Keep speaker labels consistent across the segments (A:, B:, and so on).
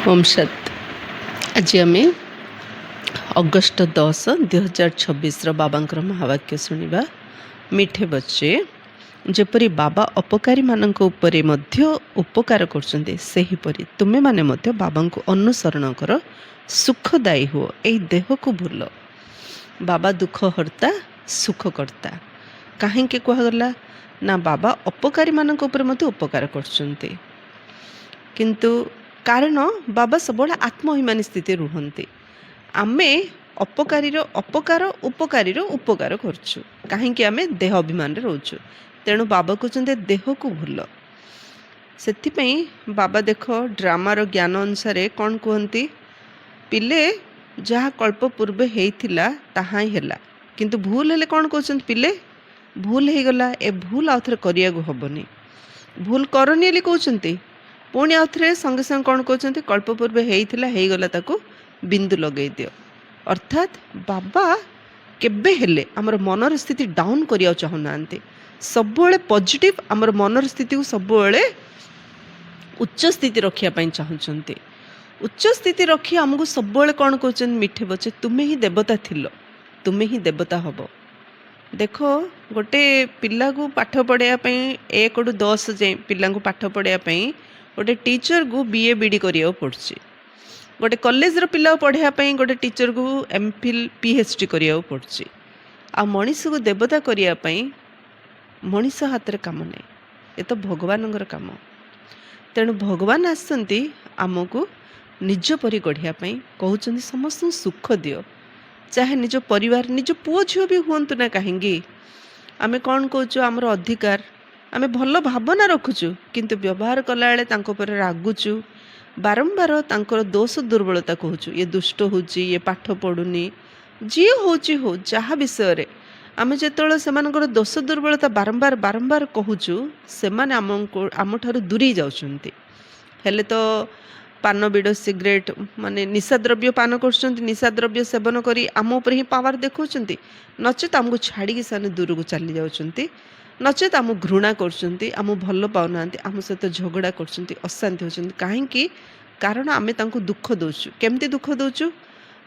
A: ओम सत आज आम अगस्ट 10 2026 बाबांकर महावाक्य शुणा मिठे बच्चे जेपरी बाबा अपकारी मानक उपरे मध्य उपकार करपरी तुम्हें माने मध्य बाबा को अनुसरण कर सुखदायी हो यही देह को भूल। बाबा दुख हर्ता सुख करता कहीं कहगला ना बाबा अपकारी मानक उपरे मध्य उपकार करछन्ते किंतु कारण बाबा सब आत्महिमानी स्थिति रुहंती आमे अपकारीर अपकार उपकारीर उपकार करछु कहीं आमे देह अभिमान रोचु तेणु बाबा कहते देह को भूल। से बाबा देख ड्रामार ज्ञान अनुसार कौन कहती पिले जहाँ कल्प पूर्व होता ताहा ही है किंतु भूल हेले कौन कहते पिले भूल हो गला ए भूल आउ थे करिया हबनी भूल करनी कहते पुणी आउ थे संगे संगे कौन कहते कल्प पूर्व हो गला ताकू बिंदु लगे दियो अर्थात बाबा केबे हेले आमर मनर स्थिति डाउन करिया चाहूना सबुले पॉजिटिव आमर मनर स्थिति को सबुले उच्च स्थिति रखिया चाहते उच्च स्थिति रखी आमको सबुले कौन कहते मिठे बच्चे तुम्हें ही देवता थिलो तुम्हें ही देवता हब। देख गोटे पिला को पाठ पढ़ाई 1 ରୁ 10 जाए पिला को पाठ पढ़ाई गोटे टीचर को बीए बीडी करिया पड़ुछि गोटे कॉलेज पिला पढ़ाई गोटे टीचर को एमफिल पीएचडी करिया पड़ुछि आ मनीष को देवता करिया मनीष हाथ रे काम नहीं ये तो भगवान काम तेणु भगवान आसती आमको निज परी गढ़ियापी कहते समस्त सुख दियो चाहे निज परिवार निज पुओ झील भी हूँ ना कहीं आम कौन कौच आमर अधिकार आम भल भावना रखुचु किंतु व्यवहार कला बेले रागुचु बारंबार तांकर दोष दुर्बलता कहूँ ये दुष्ट होची ये पाठ पढ़ुनी जी होची हो जहाँ विषय आम जो से दोष दुर्बलता बारंबार बारंबार कहूँ से आम ठार दूरी जाउछन्ति हेले तो पान बिड़ सिगरेट माने निशा द्रव्य पान कर निशा द्रव्य सेवन करी आम उपर ही पावर देखौछन्ति नचेत आमको छाड़ी से दूर को चली जाउछन्ति नचेत आम घृणा करछन्ति आम भल पाउना आम सहित झगड़ा करछन्ति अशांति होछन्ति कहीं कारण आम तांको दुख दौचु केमती दुख दौचु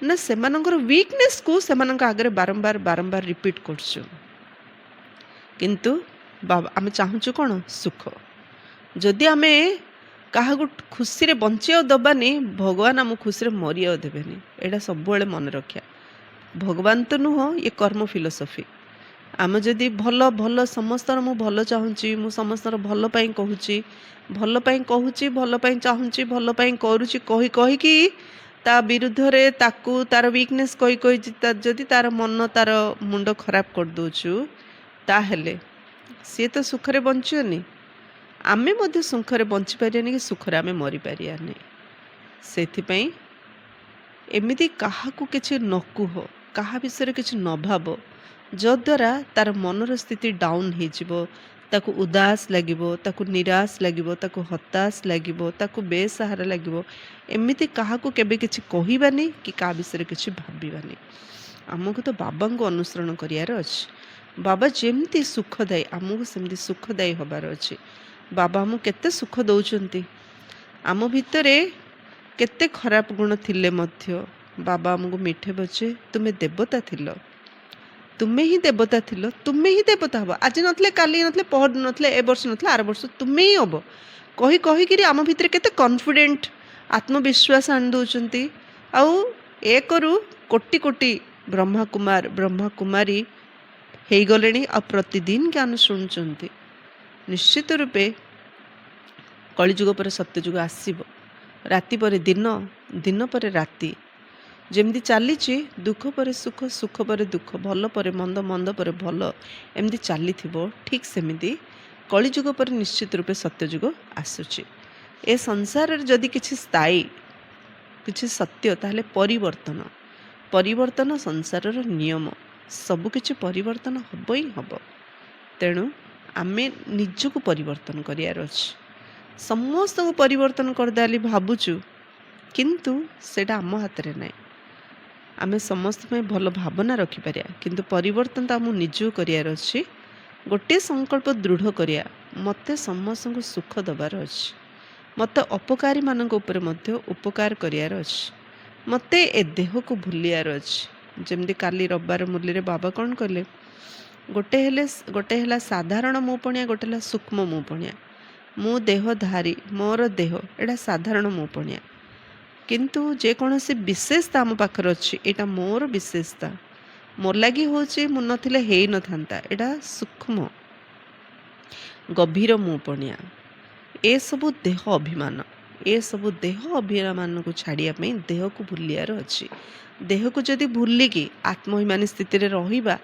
A: ना सेमानंकर वीकनेस को सेमानंक आगे बारंबार बारंबार रिपीट करछु किंतु बाबा आम चाहूँ कौन सुख जदि आम क्या खुशी बंचिया दबानी भगवान आम खुशी मरिया देवेनि एटा सब मन रखा भगवान तो नुह ये कर्म फिलोसफी आम जदि भल भल समस्त मु भल चाहूँगी मु समस्त भल कहूँ भल चाहूँगी भल करुँची कही कहीकि ता विरुद्ध रे ताकू तार वीकनेस कही कही जदि तार मन तार मुंड खराब कर दोचु ताहेले सी तो सुखरे बंचुनी आमे मध्य सुखरे बंची पारियानी कि सुखरे आमे मरी पारियानी से एमिति काहाकू किछि न कुह कहा विषय किछि न भाव जद्वारा तार मनर स्थिति डाउन हो ताकू उदास लगिबो ताकू निराश लगिबो ताकू हताश लगिबो ताकू बेसहारा लगिबो एमिति काहाकू केबे किछि कहिबानी कि का विषय किछि भाबिबानी आमको तो बाबा को अनुसरण करियार अछि बाबा जेमती सुखदायी आमको सेमती सुखदायी हबार अछि बाबा आमको केते सुख दौचंती आम भितरे केते खराब गुण थिले मध्य बाबा आमको मिठे बचे तुम्हें देवता थिलो तुम्हें ही देवता थिलो तुम्हें ही देवता हब आज नथले काली नथले पहर नथले ए वर्ष नथले आर वर्ष तुम्हें ही हब कही कहीकि आम भितर केते कॉन्फिडेंट आत्मविश्वास आनि दौचंती आउ एक कोटि कोटि ब्रह्मा कुमार ब्रह्मा कुमारी हो गले आ प्रतिदिन ज्ञान शुणुंट निश्चित रूपे कलिजुग पर सत्यजुग आसीबो राति पर दिन दिन पर राति जमती चली दुख पर सुख सुख पर दुख भल पर मंद मंद पर भल एमती चली ठीक सेमिति कलिजुग पर निश्चित रूपे सत्यजुग आसुची ए संसार जदि किछि स्थायी किछि सत्य ताहले परिवर्तन परिवर्तन संसार नियम सबकिछि परिवर्तन हब ही हब तेणु आमे निजको परिवर्तन करियार अछि समस्त को परिवर्तन करदेली भावुचु किंतु सेटा आम हाथ रे नाही आमे समस्त में भल भावना रखिपर किंतु परिवर्तन तो आम निजू करियार अछि गोटे संकल्प दृढ़ करिया मते समस्त को सुख दबार अछि ମୋତେ ଅପକାରୀମାନଙ୍କ ଉପରେ ମଧ୍ୟ ଉପକାର କରିବାର ଅଛି। ମୋତେ ଏ ଦେହକୁ ଭୁଲିବାର ଅଛି। ଯେମିତି କାଲି ରବିବାର ମୂଲ୍ୟରେ ବାବା କ'ଣ କଲେ, ଗୋଟେ ହେଲା ସାଧାରଣ ମୁଁପଣିଆ, ଗୋଟେ ହେଲା ସୂକ୍ଷ୍ମ ମୁଁପଣିଆ। ମୁଁ ଦେହଧାରୀ, ମୋର ଦେହ ଏଇଟା ସାଧାରଣ ମୁଁପଣିଆ, କିନ୍ତୁ ଯେକୌଣସି ବିଶେଷତା ଆମ ପାଖରେ ଅଛି, ଏଇଟା ମୋର ବିଶେଷତା, ମୋର ଲାଗି ହେଉଛି, ମୁଁ ନଥିଲେ ହେଇନଥାନ୍ତା, ଏଇଟା ସୂକ୍ଷ୍ମ ଗଭୀର ମୁଁପଣିଆ। ଏସବୁ ଦେହ ଅଭିମାନ, ଏସବୁ ଦେହ ଅଭିମାନକୁ ଛାଡ଼ିବା ପାଇଁ ଦେହକୁ ଭୁଲିବାର ଅଛି। ଦେହକୁ ଯଦି ଭୁଲିକି ଆତ୍ମଅଭିମାନୀ ସ୍ଥିତିରେ ରହିବା,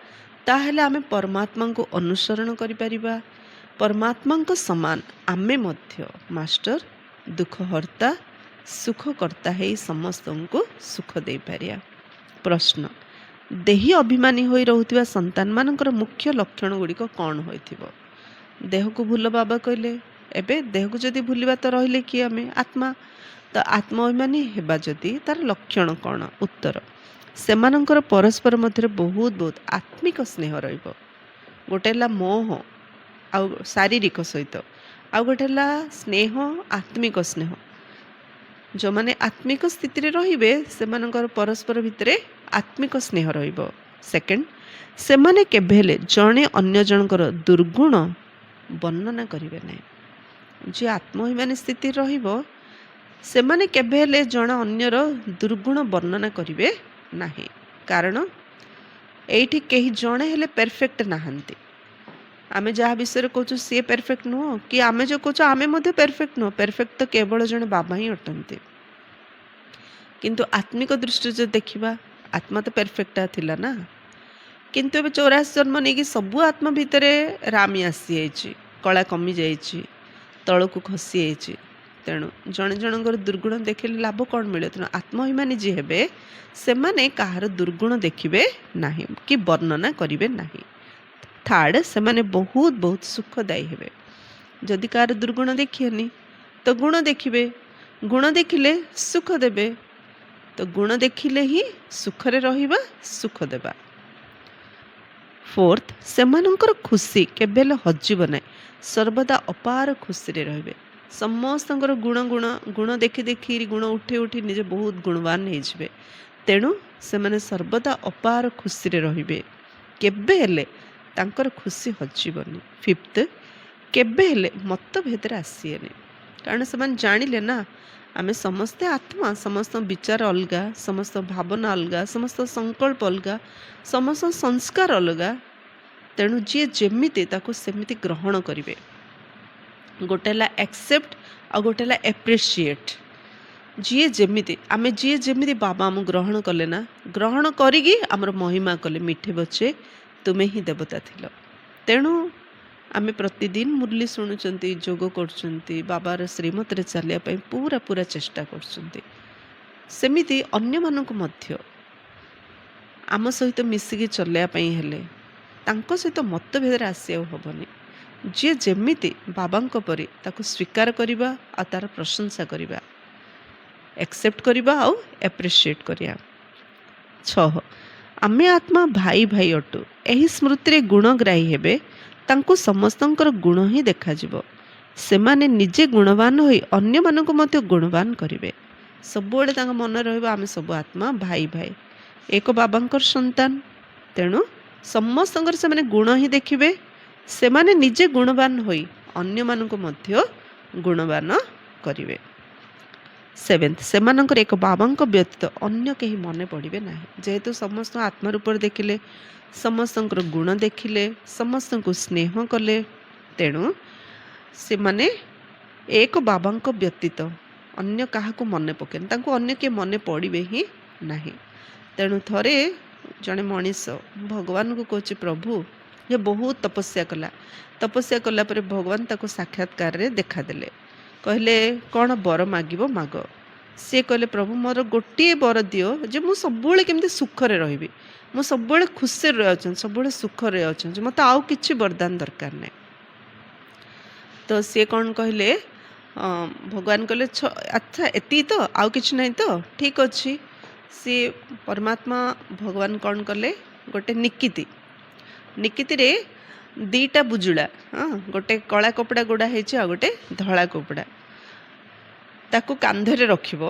A: ତାହେଲେ ଆମେ ପରମାତ୍ମାଙ୍କୁ ଅନୁସରଣ କରିପାରିବା। ପରମାତ୍ମାଙ୍କ ସମାନ ଆମେ ମଧ୍ୟ ମାଷ୍ଟର ଦୁଃଖହର୍ତ୍ତା ସୁଖକର୍ତ୍ତା ହେଇ ସମସ୍ତଙ୍କୁ ସୁଖ ଦେଇପାରିବା। ପ୍ରଶ୍ନ, ଦେହୀ ଅଭିମାନୀ ହୋଇ ରହୁଥିବା ସନ୍ତାନମାନଙ୍କର ମୁଖ୍ୟ ଲକ୍ଷଣ ଗୁଡ଼ିକ କ'ଣ ହୋଇଥିବ? ଦେହକୁ ଭୁଲ ବାବା କହିଲେ। ଏବେ ଦେହକୁ ଯଦି ଭୁଲିବା ତ ରହିଲେ କିଏ? ଆମେ ଆତ୍ମା। ତ ଆତ୍ମଅଭିମାନୀ ହେବା ଯଦି ତାର ଲକ୍ଷଣ କ'ଣ? ଉତ୍ତର, ସେମାନଙ୍କର ପରସ୍ପର ମଧ୍ୟରେ ବହୁତ ଆତ୍ମିକ ସ୍ନେହ ରହିବ। ଗୋଟେ ହେଲା ମୋହ ଆଉ ଶାରୀରିକ ସହିତ, ଆଉ ଗୋଟେ ହେଲା ସ୍ନେହ, ଆତ୍ମିକ ସ୍ନେହ। ଯେଉଁମାନେ ଆତ୍ମିକ ସ୍ଥିତିରେ ରହିବେ ସେମାନଙ୍କର ପରସ୍ପର ଭିତରେ ଆତ୍ମିକ ସ୍ନେହ ରହିବ। ସେକେଣ୍ଡ, ସେମାନେ କେବେ ହେଲେ ଜଣେ ଅନ୍ୟ ଜଣଙ୍କର ଦୁର୍ଗୁଣ ବର୍ଣ୍ଣନା କରିବେ ନାହିଁ। ଯିଏ ଆତ୍ମଅଭିମାନୀ ସ୍ଥିତିରେ ରହିବ, ସେମାନେ କେବେ ହେଲେ ଜଣେ ଅନ୍ୟର ଦୁର୍ଗୁଣ ବର୍ଣ୍ଣନା କରିବେ ନାହିଁ। କାରଣ ଏଇଠି କେହି ଜଣେ ହେଲେ ପରଫେକ୍ଟ ନାହାନ୍ତି। ଆମେ ଯାହା ବିଷୟରେ କହୁଛୁ ସିଏ ପରଫେକ୍ଟ ନୁହଁ, କି ଆମେ ଯେଉଁ କହୁଛୁ ଆମେ ମଧ୍ୟ ପରଫେକ୍ଟ ନୁହଁ। ପରଫେକ୍ଟ ତ କେବଳ ଜଣେ ବାବା ହିଁ ଅଟନ୍ତି। କିନ୍ତୁ ଆତ୍ମିକ ଦୃଷ୍ଟିରେ ଯଦି ଦେଖିବା, ଆତ୍ମା ତ ପରଫେକ୍ଟ ଥିଲା ନା। କିନ୍ତୁ ଏବେ 84 ଜନ୍ମ ନେଇକି ସବୁ ଆତ୍ମା ଭିତରେ ରାମି ଆସିଯାଇଛି, କଳା କମିଯାଇଛି, ତଳକୁ ଖସି ଯାଇଛି। ତେଣୁ ଜଣେ ଜଣଙ୍କର ଦୁର୍ଗୁଣ ଦେଖିଲେ ଲାଭ କ'ଣ ମିଳେ? ତେଣୁ ଆତ୍ମଅଭିମାନୀ ଯିଏ ହେବେ, ସେମାନେ କାହାର ଦୁର୍ଗୁଣ ଦେଖିବେ ନାହିଁ କି ବର୍ଣ୍ଣନା କରିବେ ନାହିଁ। ଥାର୍ଡ଼, ସେମାନେ ବହୁତ ସୁଖଦାୟୀ ହେବେ। ଯଦି କାହାର ଦୁର୍ଗୁଣ ଦେଖିବେନି ତ ଗୁଣ ଦେଖିବେ, ଗୁଣ ଦେଖିଲେ ସୁଖ ଦେବେ। ତ ଗୁଣ ଦେଖିଲେ ହିଁ ସୁଖରେ ରହିବା, ସୁଖ ଦେବା। ଫୋର୍ଥ, ସେମାନଙ୍କର ଖୁସି କେବେ ହେଲେ ହଜିବ ନାହିଁ, ସର୍ବଦା ଅପାର ଖୁସିରେ ରହିବେ। ସମସ୍ତଙ୍କର ଗୁଣ ଦେଖି ଗୁଣ ଉଠି ନିଜେ ବହୁତ ଗୁଣବାନ ହେଇଯିବେ। ତେଣୁ ସେମାନେ ସର୍ବଦା ଅପାର ଖୁସିରେ ରହିବେ, କେବେ ହେଲେ ତାଙ୍କର ଖୁସି ହଜିବନି। ଫିଫ୍ଥ, କେବେ ହେଲେ ମତଭେଦରେ ଆସିବେନି, କାରଣ ସେମାନେ ଜାଣିଲେ ନା ଆମେ ସମସ୍ତେ ଆତ୍ମା, ସମସ୍ତଙ୍କ ବିଚାର ଅଲଗା, ସମସ୍ତଙ୍କ ଭାବନା ଅଲଗା, ସମସ୍ତଙ୍କ ସଂକଳ୍ପ ଅଲଗା, ସମସ୍ତଙ୍କ ସଂସ୍କାର ଅଲଗା। ତେଣୁ ଯିଏ ଯେମିତି ତାକୁ ସେମିତି ଗ୍ରହଣ କରିବେ। ଗୋଟେ ହେଲା ଆକ୍ସେପ୍ଟ ଆଉ ଗୋଟେ ହେଲା ଆପ୍ରିସିଏଟ୍। ଯିଏ ଯେମିତି ବାବା ଆମକୁ ଗ୍ରହଣ କଲେ ନା, ଗ୍ରହଣ କରିକି ଆମର ମହିମା କଲେ, ମିଠେ ବଚେ ତୁମେ ହିଁ ଦେବତା ଥିଲ। ତେଣୁ ଆମେ ପ୍ରତିଦିନ ମୁରଲି ଶୁଣୁଛନ୍ତି, ଯୋଗ କରୁଛନ୍ତି, ବାବାର ଶ୍ରୀମତରେ ଚାଲିବା ପାଇଁ ପୁରା ଚେଷ୍ଟା କରୁଛନ୍ତି। ସେମିତି ଅନ୍ୟମାନଙ୍କୁ ମଧ୍ୟ ଆମ ସହିତ ମିଶିକି ଚଲେଇବା ପାଇଁ ହେଲେ ତାଙ୍କ ସହିତ ମତଭେଦରେ ଆସିବାକୁ ହେବନି। ଯିଏ ଯେମିତି ବାବାଙ୍କ ପରି ତାକୁ ସ୍ୱୀକାର କରିବା ଆଉ ତାର ପ୍ରଶଂସା କରିବା, ଆକ୍ସେପ୍ଟ କରିବା ଆଉ ଆପ୍ରିସିଏଟ୍ କରିବା। 6, ଆମେ ଆତ୍ମା ଭାଇ ଅଟୁ, ଏହି ସ୍ମୃତିରେ ଗୁଣଗ୍ରାହୀ ହେବେ। ତାଙ୍କୁ ସମସ୍ତଙ୍କର ଗୁଣ ହିଁ ଦେଖାଯିବ। ସେମାନେ ନିଜେ ଗୁଣବାନ ହୋଇ ଅନ୍ୟମାନଙ୍କୁ ମଧ୍ୟ ଗୁଣବାନ କରିବେ। ସବୁବେଳେ ତାଙ୍କ ମନରେ ରହିବ ଆମେ ସବୁ ଆତ୍ମା ଭାଇ ଏକ ବାବାଙ୍କର ସନ୍ତାନ। ତେଣୁ ସମସ୍ତଙ୍କର ସେମାନେ ଗୁଣ ହିଁ ଦେଖିବେ। ସେମାନେ ନିଜେ ଗୁଣବାନ ହୋଇ ଅନ୍ୟମାନଙ୍କୁ ମଧ୍ୟ ଗୁଣବାନ କରିବେ। 7, ସେମାନଙ୍କର ଏକ ବାବାଙ୍କ ବ୍ୟତୀତ ଅନ୍ୟ କେହି ମନେ ପଡ଼ିବେ ନାହିଁ। ଯେହେତୁ ସମସ୍ତ ଆତ୍ମା ରୂପରେ ଦେଖିଲେ, ସମସ୍ତଙ୍କର ଗୁଣ ଦେଖିଲେ, ସମସ୍ତଙ୍କୁ ସ୍ନେହ କଲେ, ତେଣୁ ସେମାନେ ଏକ ବାବାଙ୍କ ବ୍ୟତୀତ ଅନ୍ୟ କାହାକୁ ମନେ ପକେନି, ତାଙ୍କୁ ଅନ୍ୟ କିଏ ମନେ ପଡ଼ିବେ ହିଁ ନାହିଁ। ତେଣୁ ଥରେ ଜଣେ ମଣିଷ ଭଗବାନଙ୍କୁ କହୁଛି, ପ୍ରଭୁ ଯେ ବହୁତ ତପସ୍ୟା କଲା ପରେ ଭଗବାନ ତାକୁ ସାକ୍ଷାତକାରରେ ଦେଖାଦେଲେ। କହିଲେ କ'ଣ ବର ମାଗିବ ମାଗ। ସିଏ କହିଲେ, ପ୍ରଭୁ ମୋର ଗୋଟିଏ ବର ଦିଅ ଯେ ମୁଁ ସବୁବେଳେ କେମିତି ସୁଖରେ ରହିବି, ମୁଁ ସବୁବେଳେ ଖୁସିରେ ରହିବା ଚାହୁଁଛି, ସବୁବେଳେ ସୁଖରେ ରହିବା ଚାହୁଁଛି, ମୋତେ ଆଉ କିଛି ବରଦାନ ଦରକାର ନାହିଁ। ତ ସିଏ କ'ଣ କହିଲେ, ଭଗବାନ କହିଲେ ଆଚ୍ଛା ଏତିକି ତ, ଆଉ କିଛି ନାହିଁ ତ, ଠିକ୍ ଅଛି। ସିଏ ପରମାତ୍ମା ଭଗବାନ କ'ଣ କଲେ, ଗୋଟେ ନିକିତିରେ 2ଟା ବୁଜୁଳା, ଗୋଟେ କଳା କପଡ଼ା ଗୁଡ଼ା ହେଇଛି ଆଉ ଗୋଟେ ଧଳା କପଡ଼ା, ତାକୁ କାନ୍ଧରେ ରଖିବ।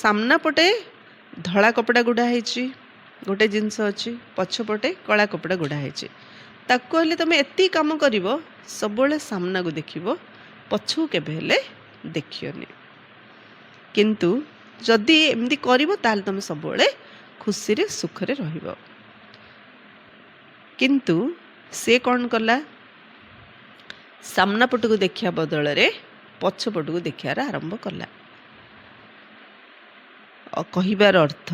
A: ସାମ୍ନା ପଟେ ଧଳା କପଡ଼ା ଗୁଡ଼ା ହେଇଛି ଗୋଟେ ଜିନିଷ ଅଛି, ପଛପଟେ କଳା କପଡ଼ା ଗୁଡ଼ା ହେଇଛି। ତାକୁ କହିଲେ ତୁମେ ଏତିକି କାମ କରିବ, ସବୁବେଳେ ସାମ୍ନାକୁ ଦେଖିବ, ପଛକୁ କେବେ ହେଲେ ଦେଖିବନି। କିନ୍ତୁ ଯଦି ଏମିତି କରିବ ତାହେଲେ ତୁମେ ସବୁବେଳେ ଖୁସିରେ ସୁଖରେ ରହିବ। କିନ୍ତୁ ସେ କ'ଣ କଲା, ସାମ୍ନା ପଟକୁ ଦେଖିବା ବଦଳରେ ପଛପଟକୁ ଦେଖିବାର ଆରମ୍ଭ କଲା। କହିବାର ଅର୍ଥ,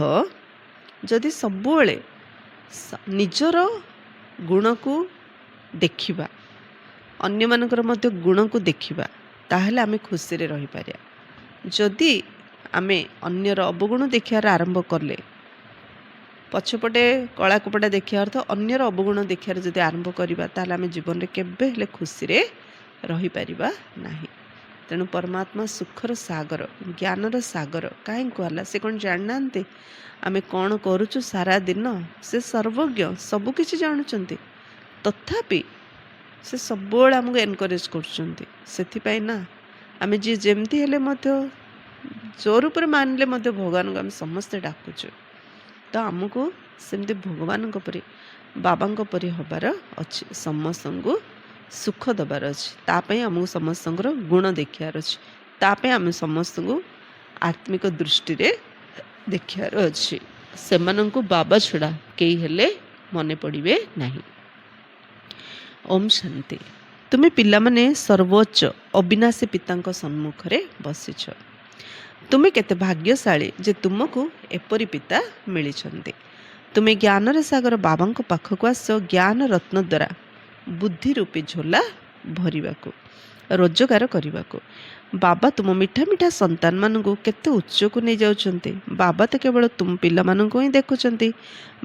A: ଯଦି ସବୁବେଳେ ନିଜର ଗୁଣକୁ ଦେଖିବା, ଅନ୍ୟମାନଙ୍କର ମଧ୍ୟ ଗୁଣକୁ ଦେଖିବା, ତାହେଲେ ଆମେ ଖୁସିରେ ରହିପାରିବା। ଯଦି ଆମେ ଅନ୍ୟର ଅବଗୁଣ ଦେଖିବାର ଆରମ୍ଭ କଲେ, ପଛପଟେ କଳା କପଡ଼ା ଦେଖିବା ଅର୍ଥ ଅନ୍ୟର ଅବଗୁଣ ଦେଖିବାର ଯଦି ଆରମ୍ଭ କରିବା, ତାହେଲେ ଆମେ ଜୀବନରେ କେବେ ହେଲେ ଖୁସିରେ ରହିପାରିବା ନାହିଁ। ତେଣୁ ପରମାତ୍ମା ସୁଖର ସାଗର, ଜ୍ଞାନର ସାଗର କାହିଁ କୁହାହେଲା? ସେ କ'ଣ ଜାଣିନାହାନ୍ତି ଆମେ କ'ଣ କରୁଛୁ ସାରା ଦିନ? ସେ ସର୍ବଜ୍ଞ, ସବୁକିଛି ଜାଣୁଛନ୍ତି। ତଥାପି ସେ ସବୁବେଳେ ଆମକୁ ଏନକରେଜ୍ କରୁଛନ୍ତି। ସେଥିପାଇଁ ନା ଆମେ ଯିଏ ଯେମିତି ହେଲେ ମଧ୍ୟ, ଜୋର ଉପରେ ମାନିଲେ ମଧ୍ୟ ଭଗବାନଙ୍କୁ ଆମେ ସମସ୍ତେ ଡାକୁଛୁ। ତ ଆମକୁ ସେମିତି ଭଗବାନଙ୍କ ପରି, ବାବାଙ୍କ ପରି ହେବାର ଅଛି, ସମସ୍ତଙ୍କୁ ସୁଖ ଦେବାର ଅଛି। ତା ପାଇଁ ଆମକୁ ସମସ୍ତଙ୍କର ଗୁଣ ଦେଖିବାର ଅଛି। ତା ପାଇଁ ଆମେ ସମସ୍ତଙ୍କୁ ଆତ୍ମିକ ଦୃଷ୍ଟିରେ ଦେଖିବାର ଅଛି। ସେମାନଙ୍କୁ ବାବା ଛଡ଼ା କେହି ହେଲେ ମନେ ପଡ଼ିବେ ନାହିଁ। ଓମ୍ ଶାନ୍ତି। ତୁମେ ପିଲାମାନେ ସର୍ବୋଚ୍ଚ ଅବିନାଶୀ ପିତାଙ୍କ ସମ୍ମୁଖରେ ବସିଛ। ତୁମେ କେତେ ଭାଗ୍ୟଶାଳୀ ଯେ ତୁମକୁ ଏପରି ପିତା ମିଳିଛନ୍ତି। ତୁମେ ଜ୍ଞାନର ସାଗର ବାବାଙ୍କ ପାଖକୁ ଆସ, ଜ୍ଞାନ ରତ୍ନ ଦ୍ୱାରା ବୁଦ୍ଧି ରୂପୀ ଝୋଲା ଭରିବାକୁ, ରୋଜଗାର କରିବାକୁ। ବାବା ତୁମ ମିଠା ମିଠା ସନ୍ତାନମାନଙ୍କୁ କେତେ ଉଚ୍ଚକୁ ନେଇଯାଉଛନ୍ତି। ବାବା ତ କେବଳ ତୁମ ପିଲାମାନଙ୍କୁ ହିଁ ଦେଖୁଛନ୍ତି।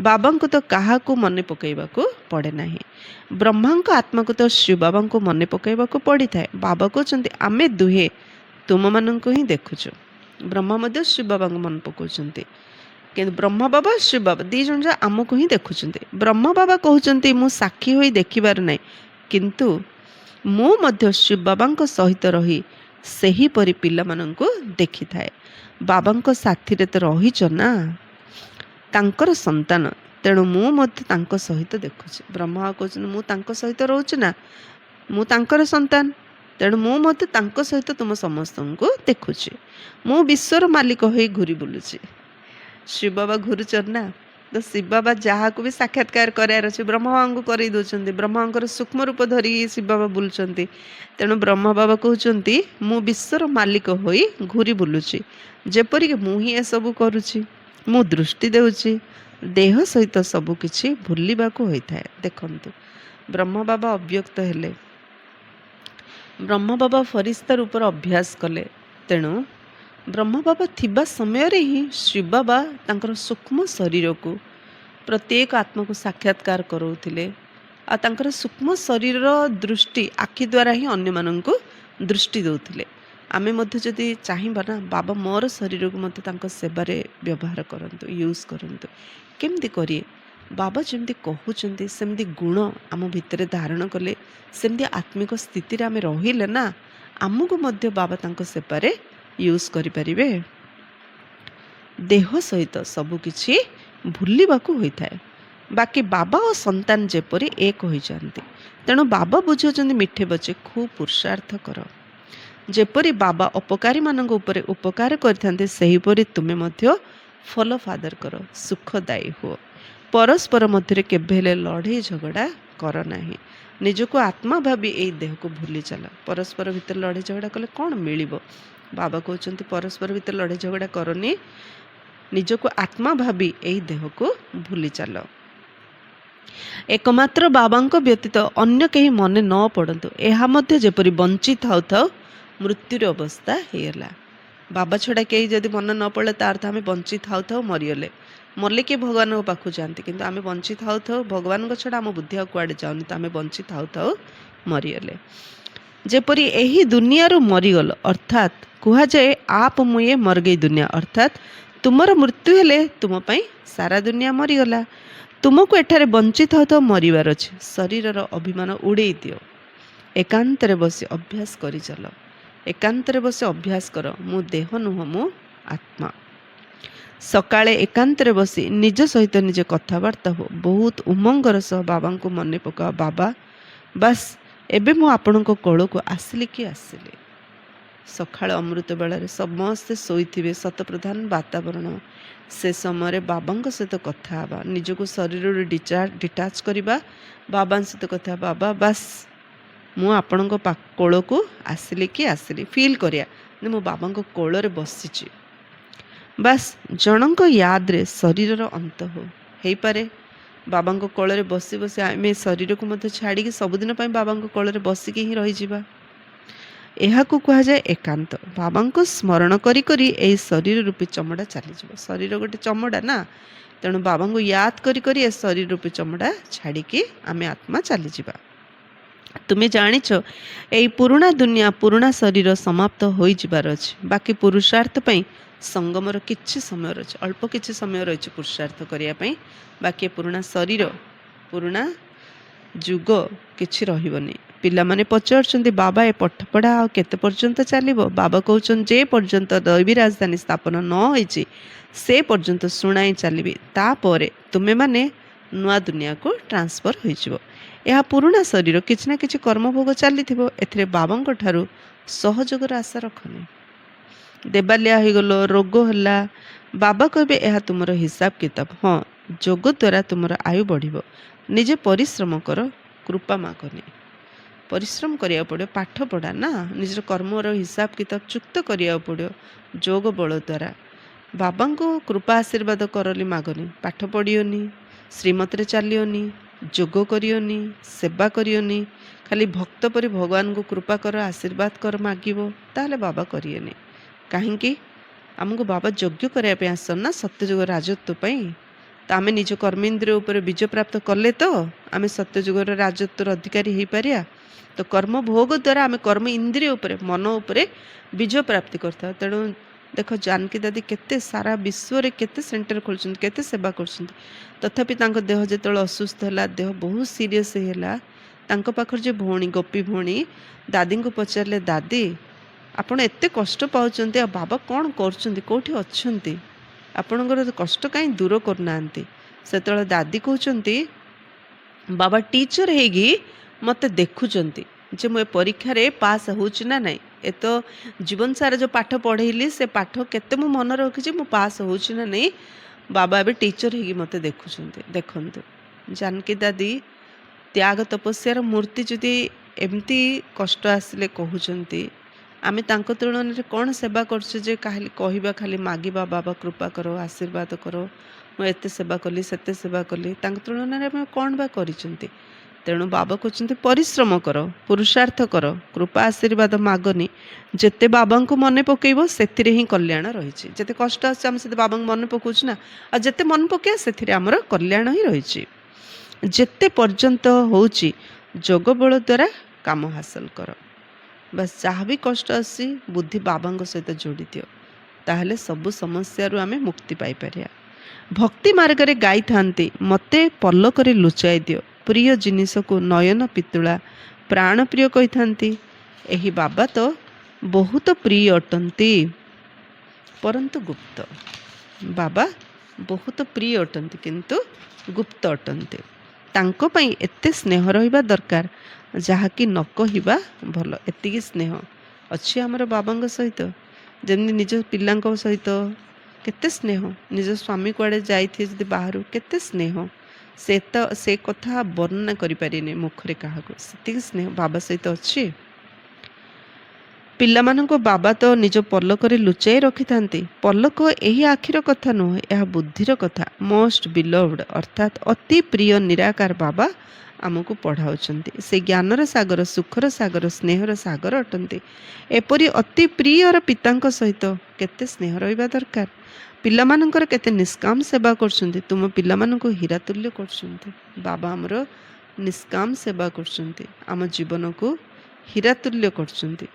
A: ବାବାଙ୍କୁ ତ କାହାକୁ ମନେ ପକାଇବାକୁ ପଡ଼େ ନାହିଁ। ବ୍ରହ୍ମାଙ୍କ ଆତ୍ମାକୁ ତ ଶିବ ବାବାଙ୍କୁ ମନେ ପକାଇବାକୁ ପଡ଼ିଥାଏ। ବାବା କହୁଛନ୍ତି ଆମେ ଦୁହେଁ ତୁମମାନଙ୍କୁ ହିଁ ଦେଖୁଛୁ। ବ୍ରହ୍ମା ମଧ୍ୟ ଶିବ ବାବାଙ୍କୁ ମନେ ପକାଉଛନ୍ତି। କିନ୍ତୁ ବ୍ରହ୍ମା ବାବା, ଶିବ ବାବା ଦୁଇ ଜଣ ଯାକ ଆମକୁ ହିଁ ଦେଖୁଛନ୍ତି। ବ୍ରହ୍ମା ବାବା କହୁଛନ୍ତି ମୁଁ ସାକ୍ଷୀ ହୋଇ ଦେଖିବାର ନାହିଁ, କିନ୍ତୁ ମୁଁ ମଧ୍ୟ ଶିବ ବାବାଙ୍କ ସହିତ ରହି ସେହିପରି ପିଲାମାନଙ୍କୁ ଦେଖିଥାଏ। ବାବାଙ୍କ ସାଥିରେ ତ ରହିଛ ନା, ତାଙ୍କର ସନ୍ତାନ, ତେଣୁ ମୁଁ ମଧ୍ୟ ତାଙ୍କ ସହିତ ଦେଖୁଛି। ବ୍ରହ୍ମା କହୁଛନ୍ତି ମୁଁ ତାଙ୍କ ସହିତ ରହୁଛି ନା, ମୁଁ ତାଙ୍କର ସନ୍ତାନ, ତେଣୁ ମୁଁ ମଧ୍ୟ ତାଙ୍କ ସହିତ ତୁମ ସମସ୍ତଙ୍କୁ ଦେଖୁଛି। ମୁଁ ବିଶ୍ୱର ମାଲିକ ହୋଇ ଘୁରି ବୁଲୁଛି। ଶିବ ବାବା ଘୁରୁଛନ୍ତି ନା, ତ ଶିବ ବାବା ଯାହାକୁ ବି ସାକ୍ଷାତକାର କରିବାର ଅଛି ବ୍ରହ୍ମାଙ୍କୁ କରେଇ ଦେଉଛନ୍ତି। ବ୍ରହ୍ମାଙ୍କର ସୂକ୍ଷ୍ମ ରୂପ ଧରିକି ଶିବ ବାବା ବୁଲୁଛନ୍ତି। ତେଣୁ ବ୍ରହ୍ମା ବାବା କହୁଛନ୍ତି ମୁଁ ବିଶ୍ୱର ମାଲିକ ହୋଇ ଘୁରି ବୁଲୁଛି, ଯେପରିକି ମୁଁ ହିଁ ଏସବୁ କରୁଛି। ମୁଁ ଦୃଷ୍ଟି ଦେଉଛି, ଦେହ ସହିତ ସବୁକିଛି ଭୁଲିବାକୁ ହୋଇଥାଏ। ଦେଖନ୍ତୁ, ବ୍ରହ୍ମା ବାବା ଅବ୍ୟକ୍ତ ହେଲେ, ବ୍ରହ୍ମା ବାବା ଫରିସ୍ତା ରୂପର ଅଭ୍ୟାସ କଲେ। ତେଣୁ ବ୍ରହ୍ମା ବାବା ଥିବା ସମୟରେ ହିଁ ଶିବ ବାବା ତାଙ୍କର ସୂକ୍ଷ୍ମ ଶରୀରକୁ, ପ୍ରତ୍ୟେକ ଆତ୍ମାକୁ ସାକ୍ଷାତକାର କରାଉଥିଲେ। ଆଉ ତାଙ୍କର ସୂକ୍ଷ୍ମ ଶରୀରର ଦୃଷ୍ଟି ଆଖି ଦ୍ୱାରା ହିଁ ଅନ୍ୟମାନଙ୍କୁ ଦୃଷ୍ଟି ଦେଉଥିଲେ। ଆମେ ମଧ୍ୟ ଯଦି ଚାହିଁବା ନା, ବାବା ମୋର ଶରୀରକୁ ମଧ୍ୟ ତାଙ୍କ ସେବାରେ ବ୍ୟବହାର କରନ୍ତୁ, ୟୁଜ୍ କରନ୍ତୁ। କେମିତି କରିବେ? ବାବା ଯେମିତି କହୁଛନ୍ତି ସେମିତି ଗୁଣ ଆମ ଭିତରେ ଧାରଣ କଲେ, ସେମିତି ଆତ୍ମିକ ସ୍ଥିତିରେ ଆମେ ରହିଲେ ନା, ଆମକୁ ମଧ୍ୟ ବାବା ତାଙ୍କ ସେବାରେ ୟୁଜ୍ କରିପାରିବେ। ଦେହ ସହିତ ସବୁକିଛି ଭୁଲିବାକୁ ହୋଇଥାଏ। ବାକି ବାବା ଓ ସନ୍ତାନ ଯେପରି ଏକ ହୋଇଯାଆନ୍ତି। ତେଣୁ ବାବା ବୁଝାଉଛନ୍ତି ମିଠେ ବଚେ ଖୁବ୍ ପୁରୁଷାର୍ଥ କର। ଯେପରି ବାବା ଅପକାରୀମାନଙ୍କ ଉପରେ ଉପକାର କରିଥାନ୍ତି, ସେହିପରି ତୁମେ ମଧ୍ୟ ଫଲ ଫାଦର କର, ସୁଖଦାୟୀ ହୁଅ। ପରସ୍ପର ମଧ୍ୟରେ କେବେ ହେଲେ ଲଢ଼େଇ ଝଗଡ଼ା କର ନାହିଁ। ନିଜକୁ ଆତ୍ମା ଭାବି ଏହି ଦେହକୁ ଭୁଲି ଚାଲ। ପରସ୍ପର ଭିତରେ ଲଢ଼େଇ ଝଗଡ଼ା କଲେ କ'ଣ ମିଳିବ? ବାବା କହୁଛନ୍ତି ପରସ୍ପର ଭିତରେ ଲଢ଼େଇ ଝଗଡ଼ା କରନି, ନିଜକୁ ଆତ୍ମା ଭାବି ଏହି ଦେହକୁ ଭୁଲି ଚାଲ। ଏକମାତ୍ର ବାବାଙ୍କ ବ୍ୟତୀତ ଅନ୍ୟ କେହି ମନେ ନ ପଡ଼ନ୍ତୁ, ଏହା ମଧ୍ୟ ଯେପରି ବଞ୍ଚି ଥାଉ ଥାଉ ମୃତ୍ୟୁର ଅବସ୍ଥା ହେଇଗଲା। ବାବା ଛଡ଼ା କେହି ଯଦି ମନେ ନ ପଡ଼ିଲେ, ତା ଅର୍ଥ ଆମେ ବଞ୍ଚି ଥାଉ ଥାଉ ମରିଗଲେ। ମଲେ କିଏ ଭଗବାନଙ୍କ ପାଖକୁ ଯାଆନ୍ତି, କିନ୍ତୁ ଆମେ ବଞ୍ଚି ଥାଉ ଥାଉ, ଭଗବାନଙ୍କ ଛଡ଼ା ଆମ ବୁଦ୍ଧି ଆଉ କୁଆଡ଼େ ଯାଉନି, ତ ଆମେ ବଞ୍ଚି ଥାଉ ଥାଉ ମରିଗଲେ। ଯେପରି ଏହି ଦୁନିଆରୁ ମରିଗଲ, ଅର୍ଥାତ୍ କୁହାଯାଏ ଆପ ମୁଏ ମରଗଇ ଦୁନିଆ, ଅର୍ଥାତ୍ ତୁମର ମୃତ୍ୟୁ ହେଲେ ତୁମ ପାଇଁ ସାରା ଦୁନିଆ ମରିଗଲା। ତୁମକୁ ଏଠାରେ ବଞ୍ଚି ଥାଉ ଥାଉ ମରିବାର ଅଛି। ଶରୀରର ଅଭିମାନ ଉଡ଼େଇ ଦିଅ, ଏକାନ୍ତରେ ବସି ଅଭ୍ୟାସ କରିଚାଲ। ଏକାନ୍ତରେ ବସି ଅଭ୍ୟାସ କର, ମୁଁ ଦେହ ନୁହଁ, ମୁଁ ଆତ୍ମା। ସକାଳେ ଏକାନ୍ତରେ ବସି ନିଜ ସହିତ ନିଜେ କଥାବାର୍ତ୍ତା ହୁଅ। ବହୁତ ଉମଙ୍ଗର ସହ ବାବାଙ୍କୁ ମନେ ପକାଅ, ବାବା ବାସ୍ ଏବେ ମୁଁ ଆପଣଙ୍କ କୋଳକୁ ଆସିଲି କି ଆସିଲି। ସକାଳ ଅମୃତ ବେଳାରେ ସମସ୍ତେ ଶୋଇଥିବେ, ଶତପ୍ରଧାନ ବାତାବରଣ। ସେ ସମୟରେ ବାବାଙ୍କ ସହିତ କଥା ହେବା, ନିଜକୁ ଶରୀରରୁ ଡିଟାଚ୍ କରିବା, ବାବାଙ୍କ ସହିତ କଥା ହେବା। ବାବା ବାସ୍ ମୁଁ ଆପଣଙ୍କ କୋଳକୁ ଆସିଲି କି ଆସିଲି ଫିଲ୍ କରିବା, ମୁଁ ବାବାଙ୍କ କୋଳରେ ବସିଛି। ବାସ୍ ଜଣଙ୍କ ୟାଦରେ ଶରୀରର ଅନ୍ତ ହେଇପାରେ। ବାବାଙ୍କ କୋଳରେ ବସି ବସି ଆମେ ଶରୀରକୁ ମଧ୍ୟ ଛାଡ଼ିକି ସବୁଦିନ ପାଇଁ ବାବାଙ୍କ କୋଳରେ ବସିକି ହିଁ ରହିଯିବା। ଏହାକୁ କୁହାଯାଏ ଏକାନ୍ତ। ବାବାଙ୍କୁ ସ୍ମରଣ କରି କରି ଏହି ଶରୀର ରୂପୀ ଚମଡ଼ା ଚାଲିଯିବ। ଶରୀର ଗୋଟେ ଚମଡ଼ା ନା, ତେଣୁ ବାବାଙ୍କୁ ୟାଦ କରି କରି ଏ ଶରୀର ରୂପୀ ଚମଡ଼ା ଛାଡ଼ିକି ଆମେ ଆତ୍ମା ଚାଲିଯିବା। ତୁମେ ଜାଣିଛ ଏଇ ପୁରୁଣା ଦୁନିଆ, ପୁରୁଣା ଶରୀର ସମାପ୍ତ ହୋଇଯିବାର ଅଛି। ବାକି ପୁରୁଷାର୍ଥ ପାଇଁ ସଙ୍ଗମର କିଛି ସମୟ ରହିଛି, ଅଳ୍ପ କିଛି ସମୟ ରହିଛି ପୁରୁଷାର୍ଥ କରିବା ପାଇଁ। ବାକି ପୁରୁଣା ଶରୀର, ପୁରୁଣା ଯୁଗ କିଛି ରହିବନି। ପିଲାମାନେ ପଚାରୁଛନ୍ତି, ବାବା ଏ ପାଠପଢ଼ା ଆଉ କେତେ ପର୍ଯ୍ୟନ୍ତ ଚାଲିବ? ବାବା କହୁଛନ୍ତି, ଯେ ପର୍ଯ୍ୟନ୍ତ ଦୈବୀ ରାଜଧାନୀ ସ୍ଥାପନ ନ ହୋଇଛି ସେ ପର୍ଯ୍ୟନ୍ତ ଶୁଣାଇ ଚାଲିବି। ତାପରେ ତୁମେମାନେ ନୂଆ ଦୁନିଆକୁ ଟ୍ରାନ୍ସଫର୍ ହୋଇଯିବ। ଏହା ପୁରୁଣା ଶରୀର, କିଛି ନା କିଛି କର୍ମଭୋଗ ଚାଲିଥିବ। ଏଥିରେ ବାବାଙ୍କ ଠାରୁ ସହଯୋଗର ଆଶା ରଖନି। ଦେବାଲିଆ ହୋଇଗଲ, ରୋଗ ହେଲା, ବାବା କହିବେ ଏହା ତୁମର ହିସାବ କିତାବ। ହଁ, ଯୋଗ ଦ୍ୱାରା ତୁମର ଆୟୁ ବଢ଼ିବ। ନିଜେ ପରିଶ୍ରମ କର, କୃପା ମାଗନି। ପରିଶ୍ରମ କରିବାକୁ ପଡ଼ିବ, ପାଠ ପଢ଼ା ନା, ନିଜର କର୍ମର ହିସାବ କିତାବ ଚୁକ୍ତ କରିବାକୁ ପଡ଼ିବ ଯୋଗ ବଳ ଦ୍ୱାରା। ବାବାଙ୍କୁ କୃପା ଆଶୀର୍ବାଦ କରଲି ମାଗନି। ପାଠ ପଢ଼ିବନି, ଶ୍ରୀମତରେ ଚାଲିବନି, ଯୋଗ କରିବନି, ସେବା କରିବନି, ଖାଲି ଭକ୍ତ ପରି ଭଗବାନଙ୍କୁ କୃପା କର, ଆଶୀର୍ବାଦ କର ମାଗିବ, ତାହେଲେ ବାବା କରିବେନି। କାହିଁକି? ଆମକୁ ବାବା ଯୋଗ୍ୟ କରିବା ପାଇଁ ଆସନ ନା, ସତ୍ୟଯୁଗ ରାଜତ୍ୱ ପାଇଁ। ତ ଆମେ ନିଜ କର୍ମେନ୍ଦ୍ରିୟ ଉପରେ ବିଜୟ ପ୍ରାପ୍ତ କଲେ ତ ଆମେ ସତ୍ୟଯୁଗର ରାଜତ୍ୱର ଅଧିକାରୀ ହେଇପାରିବା। ତ କର୍ମ ଭୋଗ ଦ୍ୱାରା ଆମେ କର୍ମ ଇନ୍ଦ୍ରିୟ ଉପରେ, ମନ ଉପରେ ବିଜୟ ପ୍ରାପ୍ତି କରିଥାଉ। ତେଣୁ ଦେଖ, ଜାନକୀ ଦାଦି କେତେ ସାରା ବିଶ୍ୱରେ କେତେ ସେଣ୍ଟର ଖୋଲିଛନ୍ତି, କେତେ ସେବା କରୁଛନ୍ତି। ତଥାପି ତାଙ୍କ ଦେହ ଯେତେବେଳେ ଅସୁସ୍ଥ ହେଲା, ଦେହ ବହୁତ ସିରିୟସ୍ ହେଲା, ତାଙ୍କ ପାଖରେ ଯେ ଭଉଣୀ, ଗୋପୀ ଭଉଣୀ ଦାଦିଙ୍କୁ ପଚାରିଲେ, ଦାଦି ଆପଣ ଏତେ କଷ୍ଟ ପାଉଛନ୍ତି, ଆଉ ବାବା କ'ଣ କରୁଛନ୍ତି, କେଉଁଠି ଅଛନ୍ତି, ଆପଣଙ୍କର କଷ୍ଟ କାହିଁ ଦୂର କରୁନାହାନ୍ତି? ସେତେବେଳେ ଦାଦି କହୁଛନ୍ତି, ବାବା ଟିଚର ହେଇକି ମୋତେ ଦେଖୁଛନ୍ତି ଯେ ମୁଁ ଏ ପରୀକ୍ଷାରେ ପାସ୍ ହେଉଛି ନା ନାହିଁ। ଏ ତ ଜୀବନ ସାରା ଯେଉଁ ପାଠ ପଢ଼େଇଲି ସେ ପାଠ କେତେ ମୁଁ ମନେ ରଖିଛି, ମୁଁ ପାସ୍ ହେଉଛି ନା ନାହିଁ, ବାବା ଏବେ ଟିଚର ହେଇକି ମୋତେ ଦେଖୁଛନ୍ତି। ଦେଖନ୍ତୁ, ଜାନକୀ ଦାଦି ତ୍ୟାଗ ତପସ୍ୟାର ମୂର୍ତ୍ତି ଯଦି ଏମିତି କଷ୍ଟ ଆସିଲେ କହୁଛନ୍ତି, ଆମେ ତାଙ୍କ ତୁଳନାରେ କ'ଣ ସେବା କରୁଛୁ ଯେ ଖାଲି କହିବା, ଖାଲି ମାଗିବା, ବାବା କୃପା କର, ଆଶୀର୍ବାଦ କର, ମୁଁ ଏତେ ସେବା କଲି, ସେତେ ସେବା କଲି। ତାଙ୍କ ତୁଳନାରେ ଆମେ କ'ଣ ବା କରିଛନ୍ତି? ତେଣୁ ବାବା କହୁଛନ୍ତି, ପରିଶ୍ରମ କର, ପୁରୁଷାର୍ଥ କର, କୃପା ଆଶୀର୍ବାଦ ମାଗନି। ଯେତେ ବାବାଙ୍କୁ ମନେ ପକାଇବ ସେଥିରେ ହିଁ କଲ୍ୟାଣ ରହିଛି। ଯେତେ କଷ୍ଟ ଆସୁଛି ଆମେ ସେତେ ବାବାଙ୍କୁ ମନେ ପକାଉଛୁ ନା, ଆଉ ଯେତେ ମନେ ପକାଇବା ସେଥିରେ ଆମର କଲ୍ୟାଣ ହିଁ ରହିଛି। ଯେତେ ପର୍ଯ୍ୟନ୍ତ ହେଉଛି ଯୋଗ ବଳ ଦ୍ୱାରା କାମ ହାସଲ କର। ବାସ୍ ଯାହା ବି କଷ୍ଟ ଆସୁଛି ବୁଦ୍ଧି ବାବାଙ୍କ ସହିତ ଯୋଡ଼ି ଦିଅ, ତାହେଲେ ସବୁ ସମସ୍ୟାରୁ ଆମେ ମୁକ୍ତି ପାଇପାରିବା। ଭକ୍ତି ମାର୍ଗରେ ଗାଇଥାନ୍ତି, ମୋତେ ପଲକରେ ଲୁଚାଇ ଦିଅ, ପ୍ରିୟ ଜିନିଷକୁ ନୟନ ପିତୁଳା, ପ୍ରାଣ ପ୍ରିୟ କହିଥାନ୍ତି। ଏହି ବାବା ତ ବହୁତ ପ୍ରିୟ ଅଟନ୍ତି, ପରନ୍ତୁ ଗୁପ୍ତ। ବାବା ବହୁତ ପ୍ରିୟ ଅଟନ୍ତି କିନ୍ତୁ ଗୁପ୍ତ ଅଟନ୍ତି। ତାଙ୍କ ପାଇଁ ଏତେ ସ୍ନେହ ରହିବା ଦରକାର ଯାହାକି ନ କହିବା ଭଲ। ଏତିକି ସ୍ନେହ ଅଛି ଆମର ବାବାଙ୍କ ସହିତ, ଯେମିତି ନିଜ ପିଲାଙ୍କ ସହିତ କେତେ ସ୍ନେହ, ନିଜ ସ୍ୱାମୀ କୁଆଡ଼େ ଯାଇଥିବେ ଯଦି ବାହାରୁ, କେତେ ସ୍ନେହ, ସେ କଥା ବର୍ଣ୍ଣନା କରିପାରିନି ମୁଖରେ କାହାକୁ। ସେତିକି ସ୍ନେହ ବାବା ସହିତ ଅଛି। ପିଲାମାନଙ୍କୁ ବାବା ତ ନିଜ ପଲକରେ ଲୁଚାଇ ରଖିଥାନ୍ତି। ପଲକ ଏହି ଆଖିର କଥା ନୁହେଁ, ଏହା ବୁଦ୍ଧିର କଥା। ମୋଷ୍ଟ ବିଲଭ୍ଡ ଅର୍ଥାତ୍ ଅତି ପ୍ରିୟ ନିରାକାର ବାବା ଆମକୁ ପଢ଼ାଉଛନ୍ତି। ସେ ଜ୍ଞାନର ସାଗର, ସୁଖର ସାଗର, ସ୍ନେହର ସାଗର ଅଟନ୍ତି। ଏପରି ଅତି ପ୍ରିୟର ପିତାଙ୍କ ସହିତ କେତେ ସ୍ନେହ ରହିବା ଦରକାର। ପିଲାମାନଙ୍କର କେତେ ନିଷ୍କାମ ସେବା କରୁଛନ୍ତି। ତୁମ ପିଲାମାନଙ୍କୁ ହୀରା ତୁଲ୍ୟ କରୁଛନ୍ତି। ବାବା ଆମର ନିଷ୍କାମ ସେବା କରୁଛନ୍ତି, ଆମ ଜୀବନକୁ ହୀରା ତୁଲ୍ୟ କରୁଛନ୍ତି।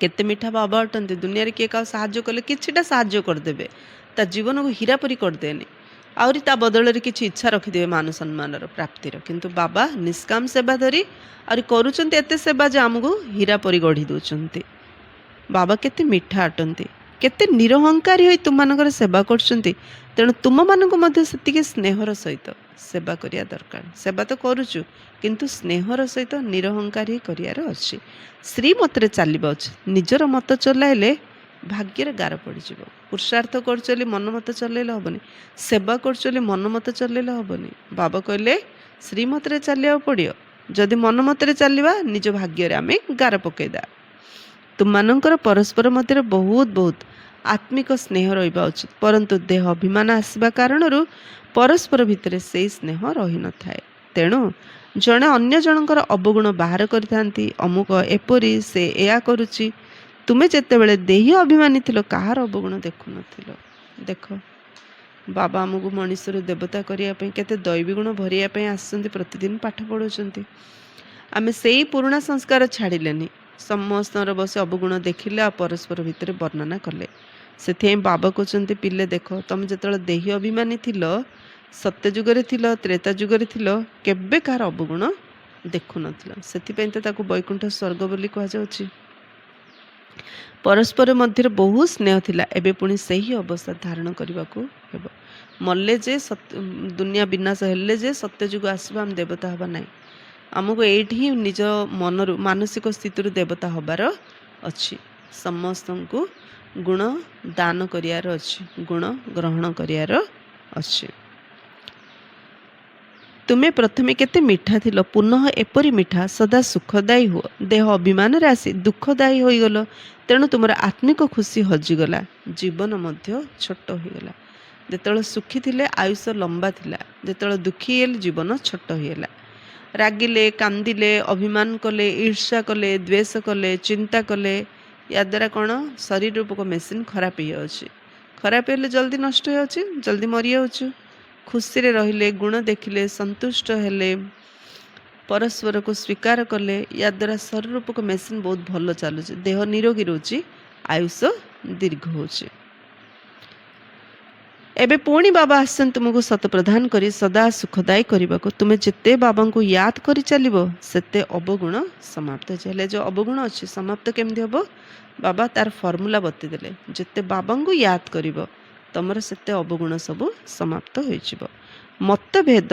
A: କେତେ ମିଠା ବାବା ଅଟନ୍ତି। ଦୁନିଆରେ କିଏ କାହାକୁ ସାହାଯ୍ୟ କଲେ କିଛିଟା ସାହାଯ୍ୟ କରିଦେବେ, ତା ଜୀବନକୁ ହୀରା ପରି କରିଦେବେନି, ଆହୁରି ତା ବଦଳରେ କିଛି ଇଚ୍ଛା ରଖିଦେବେ ମାନ ସମ୍ମାନର ପ୍ରାପ୍ତିର। କିନ୍ତୁ ବାବା ନିଷ୍କାମ ସେବା ଧରି ଆହୁରି କରୁଛନ୍ତି ଏତେ ସେବା ଯେ ଆମକୁ ହୀରା ପରି ଗଢ଼ି ଦେଉଛନ୍ତି। ବାବା କେତେ ମିଠା ଅଟନ୍ତି, କେତେ ନିରହଙ୍କାରୀ ହୋଇ ତୁମମାନଙ୍କର ସେବା କରୁଛନ୍ତି। ତେଣୁ ତୁମମାନଙ୍କୁ ମଧ୍ୟ ସେତିକି ସ୍ନେହର ସହିତ ସେବା କରିବା ଦରକାର। ସେବା ତ କରୁଛୁ, କିନ୍ତୁ ସ୍ନେହର ସହିତ ନିରହଙ୍କାରୀ କରିବାର ଅଛି। ଶ୍ରୀମତରେ ଚାଲିବା ଅଛି। ନିଜର ମତ ଚଲାଇଲେ ଭାଗ୍ୟରେ ଗାର ପଡ଼ିଯିବ। ପୁରୁଷାର୍ଥ କରୁଛୁ ବୋଲି ମନ ମତ ଚଲେଇଲେ ହେବନି, ସେବା କରୁଛୁ ବୋଲି ମନ ମତ ଚଲେଇଲେ ହେବନି। ବାବା କହିଲେ ଶ୍ରୀମତରେ ଚାଲିବାକୁ ପଡ଼ିବ। ଯଦି ମନ ମତରେ ଚାଲିବା, ନିଜ ଭାଗ୍ୟରେ ଆମେ ଗାର ପକାଇଦେବା। ତୁମମାନଙ୍କର ପରସ୍ପର ମଧ୍ୟରେ ବହୁତ ବହୁତ ଆତ୍ମିକ ସ୍ନେହ ରହିବା ଉଚିତ, ପରନ୍ତୁ ଦେହ ଅଭିମାନ ଆସିବା କାରଣରୁ ପରସ୍ପର ଭିତରେ ସେଇ ସ୍ନେହ ରହିନଥାଏ। ତେଣୁ ଜଣେ ଅନ୍ୟ ଜଣଙ୍କର ଅବଗୁଣ ବାହାର କରିଥାନ୍ତି। ଅମୁକ ଏପରି, ସେ ଏହା କରୁଛି। ତୁମେ ଯେତେବେଳେ ଦେହୀ ଅଭିମାନୀ ଥିଲ, କାହାର ଅବଗୁଣ ଦେଖୁନଥିଲ। ଦେଖ, ବାବା ଆମକୁ ମଣିଷରୁ ଦେବତା କରିବା ପାଇଁ, କେତେ ଦୈବୀ ଗୁଣ ଭରିବା ପାଇଁ ଆସୁଛନ୍ତି, ପ୍ରତିଦିନ ପାଠ ପଢ଼ାଉଛନ୍ତି। ଆମେ ସେଇ ପୁରୁଣା ସଂସ୍କାର ଛାଡ଼ିଲେନି। ସମସ୍ତଙ୍କର ବସି ଅବଗୁଣ ଦେଖିଲେ ଆଉ ପରସ୍ପର ଭିତରେ ବର୍ଣ୍ଣନା କଲେ। ସେଥିପାଇଁ ବାବା କହୁଛନ୍ତି, ପିଲେ ଦେଖ, ତମେ ଯେତେବେଳେ ଦେହୀ ଅଭିମାନୀ ଥିଲ, ସତ୍ୟ ଯୁଗରେ ଥିଲ, ତ୍ରେତା ଯୁଗରେ ଥିଲ, କେବେ କାହାର ଅବଗୁଣ ଦେଖୁନଥିଲ। ସେଥିପାଇଁ ତ ତାକୁ ବୈକୁଣ୍ଠ ସ୍ୱର୍ଗ ବୋଲି କୁହାଯାଉଛି। ପରସ୍ପର ମଧ୍ୟରେ ବହୁତ ସ୍ନେହ ଥିଲା। ଏବେ ପୁଣି ସେହି ଅବସ୍ଥା ଧାରଣ କରିବାକୁ ହେବ। ମଲେ ଯେ ଦୁନିଆ ବିନାଶ ହେଲେ ଯେ ସତ୍ୟ ଯୁଗ ଆସିବ, ଆମେ ଦେବତା ହେବା ନାହିଁ। ଆମକୁ ଏଇଠି ହିଁ ନିଜ ମନରୁ, ମାନସିକ ସ୍ଥିତିରୁ ଦେବତା ହେବାର ଅଛି। ସମସ୍ତଙ୍କୁ ଗୁଣ ଦାନ କରିବାର ଅଛି, ଗୁଣ ଗ୍ରହଣ କରିବାର ଅଛି। ତୁମେ ପ୍ରଥମେ କେତେ ମିଠା ଥିଲ, ପୁନଃ ଏପରି ମିଠା, ସଦା ସୁଖଦାୟୀ ହୁଅ। ଦେହ ଅଭିମାନରେ ଆସି ଦୁଃଖଦାୟୀ ହୋଇଗଲ, ତେଣୁ ତୁମର ଆତ୍ମିକ ଖୁସି ହଜିଗଲା, ଜୀବନ ମଧ୍ୟ ଛୋଟ ହୋଇଗଲା। ଯେତେବେଳେ ସୁଖୀ ଥିଲେ ଆୟୁଷ ଲମ୍ବା ଥିଲା, ଯେତେବେଳେ ଦୁଃଖୀ ହେଲେ ଜୀବନ ଛୋଟ ହୋଇଗଲା। ରାଗିଲେ, କାନ୍ଦିଲେ, ଅଭିମାନ କଲେ, ଈର୍ଷା କଲେ, ଦ୍ୱେଷ କଲେ, ଚିନ୍ତା କଲେ, ୟାଦ୍ୱାରା କ'ଣ, ଶରୀର ରୂପକ ମେସିନ୍ ଖରାପ ହେଇଯାଉଛି। ଖରାପ ହେଲେ ଜଲ୍ଦି ନଷ୍ଟ ହେଇଯାଉଛି, ଜଲ୍ଦି ମରିଯାଉଛୁ। ଖୁସିରେ ରହିଲେ, ଗୁଣ ଦେଖିଲେ, ସନ୍ତୁଷ୍ଟ ହେଲେ, ପରସ୍ପରକୁ ସ୍ୱୀକାର କଲେ, ୟାଦ୍ୱାରା ଶରୀର ରୂପକ ମେସିନ୍ ବହୁତ ଭଲ ଚାଲୁଛି, ଦେହ ନିରୋଗୀ ରହୁଛି, ଆୟୁଷ ଦୀର୍ଘ ହେଉଛି। ଏବେ ପୁଣି ବାବା ଆସିଛନ୍ତି ତୁମକୁ ସତ ପ୍ରଦାନ କରି ସଦା ସୁଖଦାୟୀ କରିବାକୁ। ତୁମେ ଯେତେ ବାବାଙ୍କୁ ୟାଦ କରି ଚାଲିବ, ସେତେ ଅବଗୁଣ ସମାପ୍ତ ହେଇଯାଏ। ହେଲେ ଯେଉଁ ଅବଗୁଣ ଅଛି, ସମାପ୍ତ କେମିତି ହେବ? ବାବା ତାର ଫର୍ମୁଲା ବତେଇ ଦେଲେ। ଯେତେ ବାବାଙ୍କୁ ୟାଦ କରିବ, ତମର ସେତେ ଅବଗୁଣ ସବୁ ସମାପ୍ତ ହୋଇଯିବ, ମତଭେଦ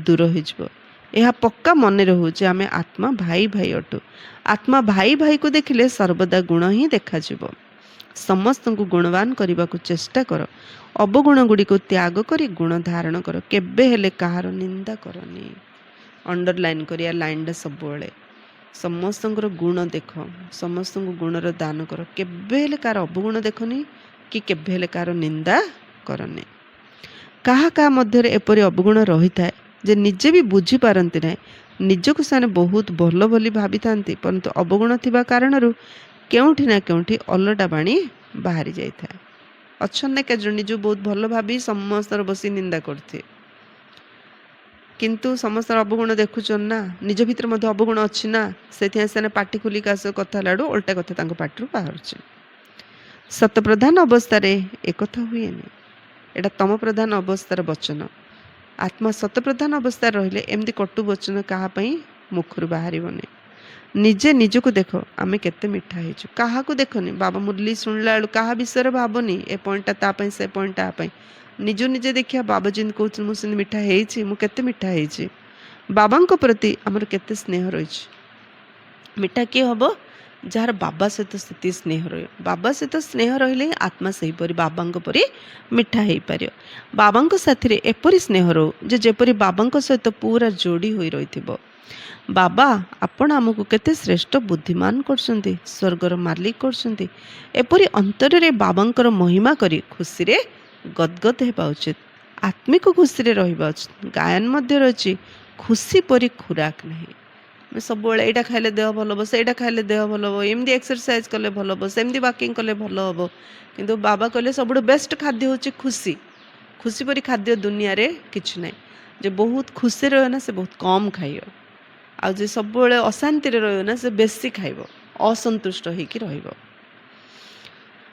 A: ଦୂର ହୋଇଯିବ। ଏହା ପକ୍କା ମନେ ରହୁ ଯେ ଆମେ ଆତ୍ମା ଭାଇ ଭାଇ ଅଟୁ। ଆତ୍ମା ଭାଇ ଭାଇକୁ ଦେଖିଲେ ସର୍ବଦା ଗୁଣ ହିଁ ଦେଖାଯିବ। ସମସ୍ତଙ୍କୁ ଗୁଣବାନ କରିବାକୁ ଚେଷ୍ଟା କର। ଅବଗୁଣ ଗୁଡ଼ିକୁ ତ୍ୟାଗ କରି ଗୁଣ ଧାରଣ କର। କେବେ ହେଲେ କାହାର ନିନ୍ଦା କରନି। ଅଣ୍ଡରଲାଇନ୍ କରିବା ଲାଇନ୍ଟା ସବୁବେଳେ। ସମସ୍ତଙ୍କର ଗୁଣ ଦେଖ, ସମସ୍ତଙ୍କୁ ଗୁଣର ଦାନ କର। କେବେ ହେଲେ କାହାର ଅବଗୁଣ ଦେଖନି, କି କେବେ ହେଲେ କାହାର ନିନ୍ଦା କରନି। କାହା କାହା ମଧ୍ୟରେ ଏପରି ଅବଗୁଣ ରହିଥାଏ ଯେ ନିଜେ ବି ବୁଝିପାରନ୍ତି ନାହିଁ। ନିଜକୁ ସେମାନେ ବହୁତ ଭଲ ବୋଲି ଭାବିଥାନ୍ତି, ପରନ୍ତୁ ଅବଗୁଣ ଥିବା କାରଣରୁ କେଉଁଠି ନା କେଉଁଠି ଅଲଟା ବାଣୀ ବାହାରି ଯାଇଥାଏ। ଅଛନ୍ତି ନା କେତେ ଜଣ ନିଜକୁ ବହୁତ ଭଲ ଭାବି ସମସ୍ତଙ୍କର ବସି ନିନ୍ଦା କରୁଥିବେ, କିନ୍ତୁ ସମସ୍ତଙ୍କର ଅବଗୁଣ ଦେଖୁଛନ୍ତି ନା, ନିଜ ଭିତରେ ମଧ୍ୟ ଅବଗୁଣ ଅଛି ନା। ସେଥିପାଇଁ ସେମାନେ ପାଟି ଖୋଲି କାହା ସହ କଥା ହେଲା ବେଳୁ ଓଲଟା କଥା ତାଙ୍କ ପାଟିରୁ ବାହାରୁଛି। ସତପ୍ରଧାନ ଅବସ୍ଥାରେ ଏକଥା ହୁଏନି। ଏଇଟା ତମ ପ୍ରଧାନ ଅବସ୍ଥାର ବଚନ। ଆତ୍ମା ସତପ୍ରଧାନ ଅବସ୍ଥାରେ ରହିଲେ ଏମିତି କଟୁ ବଚନ କାହା ପାଇଁ ମୁଖରୁ ବାହାରିବନି। ନିଜେ ନିଜକୁ ଦେଖ, ଆମେ କେତେ ମିଠା ହେଇଛୁ। କାହାକୁ ଦେଖନି। ବାବା ମୁରଲି ଶୁଣିଲା ବେଳୁ କାହା ବିଷୟରେ ଭାବନି, ଏ ପଏଣ୍ଟଟା ତା ପାଇଁ, ସେ ପଏଣ୍ଟଟା ତା ପାଇଁ। ନିଜେ ଦେଖିବା, ବାବା ଯେମିତି କହୁଛନ୍ତି ମୁଁ ସେମିତି ମିଠା ହେଇଛି, ମୁଁ କେତେ ମିଠା ହେଇଛି। ବାବାଙ୍କ ପ୍ରତି ଆମର କେତେ ସ୍ନେହ ରହିଛି। ମିଠା କିଏ ହେବ? ଯାହାର ବାବା ସହିତ ସେତିକି ସ୍ନେହ ରହିବ। ବାବା ସହିତ ସ୍ନେହ ରହିଲେ ହିଁ ଆତ୍ମା ସେହିପରି ବାବାଙ୍କ ପରି ମିଠା ହେଇପାରିବ। ବାବାଙ୍କ ସାଥିରେ ଏପରି ସ୍ନେହ ରହୁ ଯେ ଯେପରି ବାବାଙ୍କ ସହିତ ପୁରା ଯୋଡ଼ି ହୋଇ ରହିଥିବ। ବାବା ଆପଣ ଆମକୁ କେତେ ଶ୍ରେଷ୍ଠ ବୁଦ୍ଧିମାନ କରୁଛନ୍ତି, ସ୍ୱର୍ଗର ମାଲିକ କରୁଛନ୍ତି। ଏପରି ଅନ୍ତରରେ ବାବାଙ୍କର ମହିମା କରି ଖୁସିରେ ଗଦଗଦ ହେବା ଉଚିତ। ଆତ୍ମିକ ଖୁସିରେ ରହିବା ଉଚିତ। ଗାୟନ ମଧ୍ୟରେ ଅଛି, ଖୁସି ପରି ଖୁରାକ ନାହିଁ। ଆମେ ସବୁବେଳେ ଏଇଟା ଖାଇଲେ ଦେହ ଭଲ ହେବ, ସେଇଟା ଖାଇଲେ ଦେହ ଭଲ ହେବ, ଏମିତି ଏକ୍ସରସାଇଜ କଲେ ଭଲ ହେବ, ସେମିତି ୱାକିଂ କଲେ ଭଲ ହେବ। କିନ୍ତୁ ବାବା କହିଲେ ସବୁଠୁ ବେଷ୍ଟ ଖାଦ୍ୟ ହେଉଛି ଖୁସି। ଖୁସି ପରି ଖାଦ୍ୟ ଦୁନିଆରେ କିଛି ନାହିଁ। ଯେ ବହୁତ ଖୁସିରେ ରହିବ ନା, ସେ ବହୁତ କମ୍ ଖାଇବ। ଆଉ ଯେ ସବୁବେଳେ ଅଶାନ୍ତିରେ ରହିବ ନା, ସେ ବେଶୀ ଖାଇବ, ଅସନ୍ତୁଷ୍ଟ ହେଇକି ରହିବ।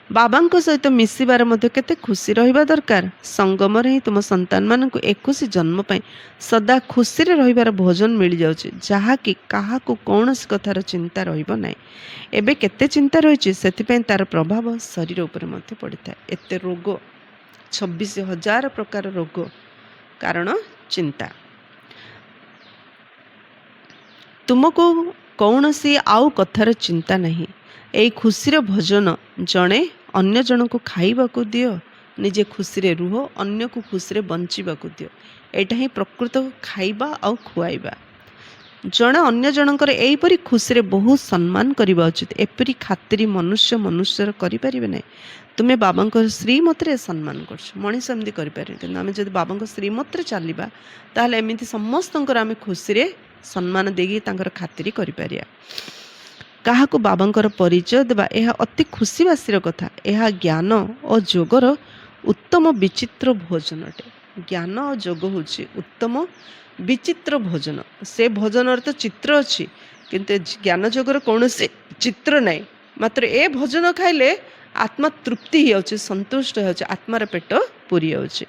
A: ବାବାଙ୍କ ସହିତ ମିଶିବାର ମଧ୍ୟ କେତେ ଖୁସି ରହିବା ଦରକାର। ସଙ୍ଗମରେ ହିଁ ତୁମ ସନ୍ତାନମାନଙ୍କୁ ଏକୋଇଶି ଜନ୍ମ ପାଇଁ ସଦା ଖୁସିରେ ରହିବାର ଭୋଜନ ମିଳିଯାଉଛି, ଯାହାକି କାହାକୁ କୌଣସି କଥାର ଚିନ୍ତା ରହିବ ନାହିଁ। ଏବେ କେତେ ଚିନ୍ତା ରହିଛି, ସେଥିପାଇଁ ତାର ପ୍ରଭାବ ଶରୀର ଉପରେ ମଧ୍ୟ ପଡ଼ିଥାଏ। ଏତେ ରୋଗ, 26,000 ପ୍ରକାର ରୋଗ, କାରଣ ଚିନ୍ତା। ତୁମକୁ କୌଣସି ଆଉ କଥାର ଚିନ୍ତା ନାହିଁ। ଏଇ ଖୁସିର ଭୋଜନ ଜଣେ ଅନ୍ୟ ଜଣଙ୍କୁ ଖାଇବାକୁ ଦିଅ, ନିଜେ ଖୁସିରେ ରୁହ, ଅନ୍ୟକୁ ଖୁସିରେ ବଞ୍ଚିବାକୁ ଦିଅ। ଏଇଟା ହିଁ ପ୍ରକୃତ ଖାଇବା ଆଉ ଖୁଆଇବା। ଜଣେ ଅନ୍ୟ ଜଣଙ୍କର ଏହିପରି ଖୁସିରେ ବହୁତ ସମ୍ମାନ କରିବା ଉଚିତ। ଏପରି ଖାତିରି ମନୁଷ୍ୟର କରିପାରିବେ ନାହିଁ। ତୁମେ ବାବାଙ୍କ ଶ୍ରୀମତରେ ସମ୍ମାନ କରୁଛ, ମଣିଷ ଏମିତି କରିପାରିବେ, କିନ୍ତୁ ଆମେ ଯଦି ବାବାଙ୍କ ଶ୍ରୀମତରେ ଚାଲିବା ତାହେଲେ ଏମିତି ସମସ୍ତଙ୍କର ଆମେ ଖୁସିରେ ସମ୍ମାନ ଦେଇକି ତାଙ୍କର ଖାତିରି କରିପାରିବା। କାହାକୁ ବାବାଙ୍କର ପରିଚୟ ଦେବା, ଏହା ଅତି ଖୁସିବାସୀର କଥା। ଏହା ଜ୍ଞାନ ଓ ଯୋଗର ଉତ୍ତମ ବିଚିତ୍ର ଭୋଜନ ଅଟେ। ଜ୍ଞାନ ଓ ଯୋଗ ହେଉଛି ଉତ୍ତମ ବିଚିତ୍ର ଭୋଜନ। ସେ ଭୋଜନରେ ତ ଚିତ୍ର ଅଛି, କିନ୍ତୁ ଜ୍ଞାନ ଯୋଗର କୌଣସି ଚିତ୍ର ନାହିଁ। ମାତ୍ର ଏ ଭୋଜନ ଖାଇଲେ ଆତ୍ମା ତୃପ୍ତି ହେଇଯାଉଛି, ସନ୍ତୁଷ୍ଟ ହେଉଛି, ଆତ୍ମାର ପେଟ ପୁରି ଯାଉଛି।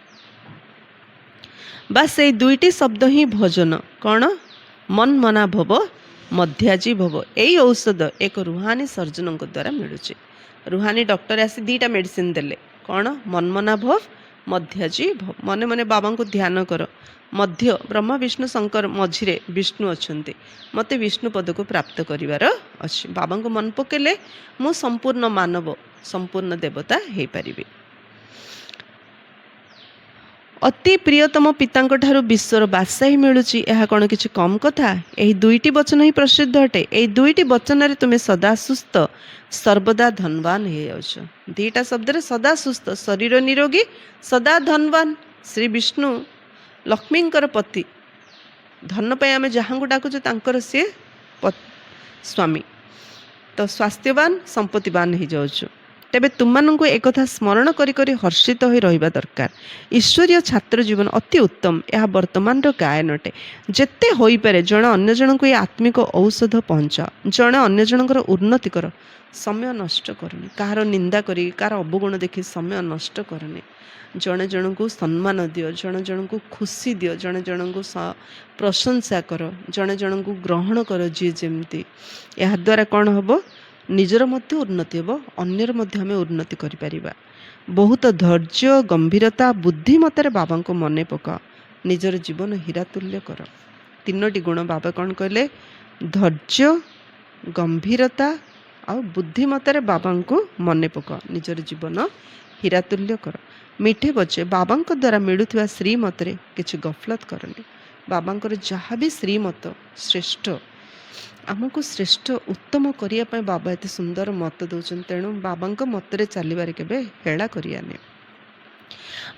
A: ବାସ୍ ସେଇ ଦୁଇଟି ଶବ୍ଦ ହିଁ ଭୋଜନ। କ'ଣ? ମନ ମନା ଭବ, ମଧ୍ୟାଜୀ ଭବ। ଏଇ ଔଷଧ ଏକ ରୁହାନୀ ସର୍ଜନଙ୍କ ଦ୍ୱାରା ମିଳୁଛି। ରୁହାନୀ ଡକ୍ଟର ଆସି 2ଟା ମେଡ଼ିସିନ ଦେଲେ। କ'ଣ? ମନମନା ଭବ, ମଧ୍ୟାଜୀ ଭବ। ମନେ ମନେ ବାବାଙ୍କୁ ଧ୍ୟାନ କର। ମଧ୍ୟ ବ୍ରହ୍ମା ବିଷ୍ଣୁ ଶଙ୍କର, ମଝିରେ ବିଷ୍ଣୁ ଅଛନ୍ତି। ମୋତେ ବିଷ୍ଣୁ ପଦକୁ ପ୍ରାପ୍ତ କରିବାର ଅଛି। ବାବାଙ୍କୁ ମନେ ପକେଇଲେ ମୁଁ ସମ୍ପୂର୍ଣ୍ଣ ମାନବ, ସମ୍ପୂର୍ଣ୍ଣ ଦେବତା ହେଇପାରିବି। ଅତି ପ୍ରିୟତମ ପିତାଙ୍କ ଠାରୁ ବିଶ୍ୱର ବାଦଶାହୀ ମିଳୁଛି, ଏହା କ'ଣ କିଛି କମ୍ କଥା? ଏହି 2ଟି ବଚନ ହିଁ ପ୍ରସିଦ୍ଧ ଅଟେ। ଏହି 2ଟି ବଚନରେ ତୁମେ ସଦା ସୁସ୍ଥ, ସର୍ବଦା ଧନବାନ ହେଇଯାଉଛ। 2ଟା ଶବ୍ଦରେ ସଦା ସୁସ୍ଥ, ଶରୀର ନିରୋଗୀ, ସଦା ଧନବାନ। ଶ୍ରୀ ବିଷ୍ଣୁ ଲକ୍ଷ୍ମୀଙ୍କର ପତି। ଧନ ପାଇଁ ଆମେ ଯାହାଙ୍କୁ ଡାକୁଛୁ ତାଙ୍କର ସିଏ ସ୍ୱାମୀ। ତ ସ୍ୱାସ୍ଥ୍ୟବାନ, ସମ୍ପତ୍ତିବାନ ହେଇଯାଉଛୁ। ତେବେ ତୁମମାନଙ୍କୁ ଏକଥା ସ୍ମରଣ କରି କରି ହର୍ଷିତ ହୋଇ ରହିବା ଦରକାର। ଈଶ୍ୱରୀୟ ଛାତ୍ର ଜୀବନ ଅତି ଉତ୍ତମ, ଏହା ବର୍ତ୍ତମାନର ଗାୟନ ଅଟେ। ଯେତେ ହୋଇପାରେ ଜଣେ ଅନ୍ୟ ଜଣଙ୍କୁ ଏ ଆତ୍ମିକ ଔଷଧ ପହଞ୍ଚାଅ। ଜଣେ ଅନ୍ୟ ଜଣଙ୍କର ଉନ୍ନତି କର, ସମୟ ନଷ୍ଟ କରନି। କାହାର ନିନ୍ଦା କରି, କାହାର ଅବଗୁଣ ଦେଖି ସମୟ ନଷ୍ଟ କରନି। ଜଣେ ଜଣଙ୍କୁ ସମ୍ମାନ ଦିଅ, ଜଣେ ଜଣଙ୍କୁ ଖୁସି ଦିଅ, ଜଣେ ଜଣଙ୍କୁ ପ୍ରଶଂସା କର, ଜଣେ ଜଣଙ୍କୁ ଗ୍ରହଣ କର ଯିଏ ଯେମିତି। ଏହାଦ୍ୱାରା କ'ଣ ହେବ? ନିଜର ମଧ୍ୟ ଉନ୍ନତି ହେବ, ଅନ୍ୟର ମଧ୍ୟ ଆମେ ଉନ୍ନତି କରିପାରିବା। ବହୁତ ଧୈର୍ଯ୍ୟ, ଗମ୍ଭୀରତା, ବୁଦ୍ଧିମତାରେ ବାବାଙ୍କୁ ମନେ ପକାଅ। ନିଜର ଜୀବନ ହୀରା ତୁଲ୍ୟ କର। 3ଟି ଗୁଣ ବାବା କ'ଣ କହିଲେ? ଧୈର୍ଯ୍ୟ, ଗମ୍ଭୀରତା ଆଉ ବୁଦ୍ଧିମତାରେ ବାବାଙ୍କୁ ମନେ ପକାଅ। ନିଜର ଜୀବନ ହୀରା ତୁଲ୍ୟ କର। ମିଠେ ବଚେ ବାବାଙ୍କ ଦ୍ୱାରା ମିଳୁଥିବା ଶ୍ରୀମତରେ କିଛି ଗଫଲତ କରନି। ବାବାଙ୍କର ଯାହା ବି ଶ୍ରୀମତ ଶ୍ରେଷ୍ଠ, ଆମକୁ ଶ୍ରେଷ୍ଠ ଉତ୍ତମ କରିବା ପାଇଁ ବାବା ଏତେ ସୁନ୍ଦର ମତ ଦେଉଛନ୍ତି। ତେଣୁ ବାବାଙ୍କ ମତରେ ଚାଲିବାରେ କେବେ ହେଳା କରିବାନି।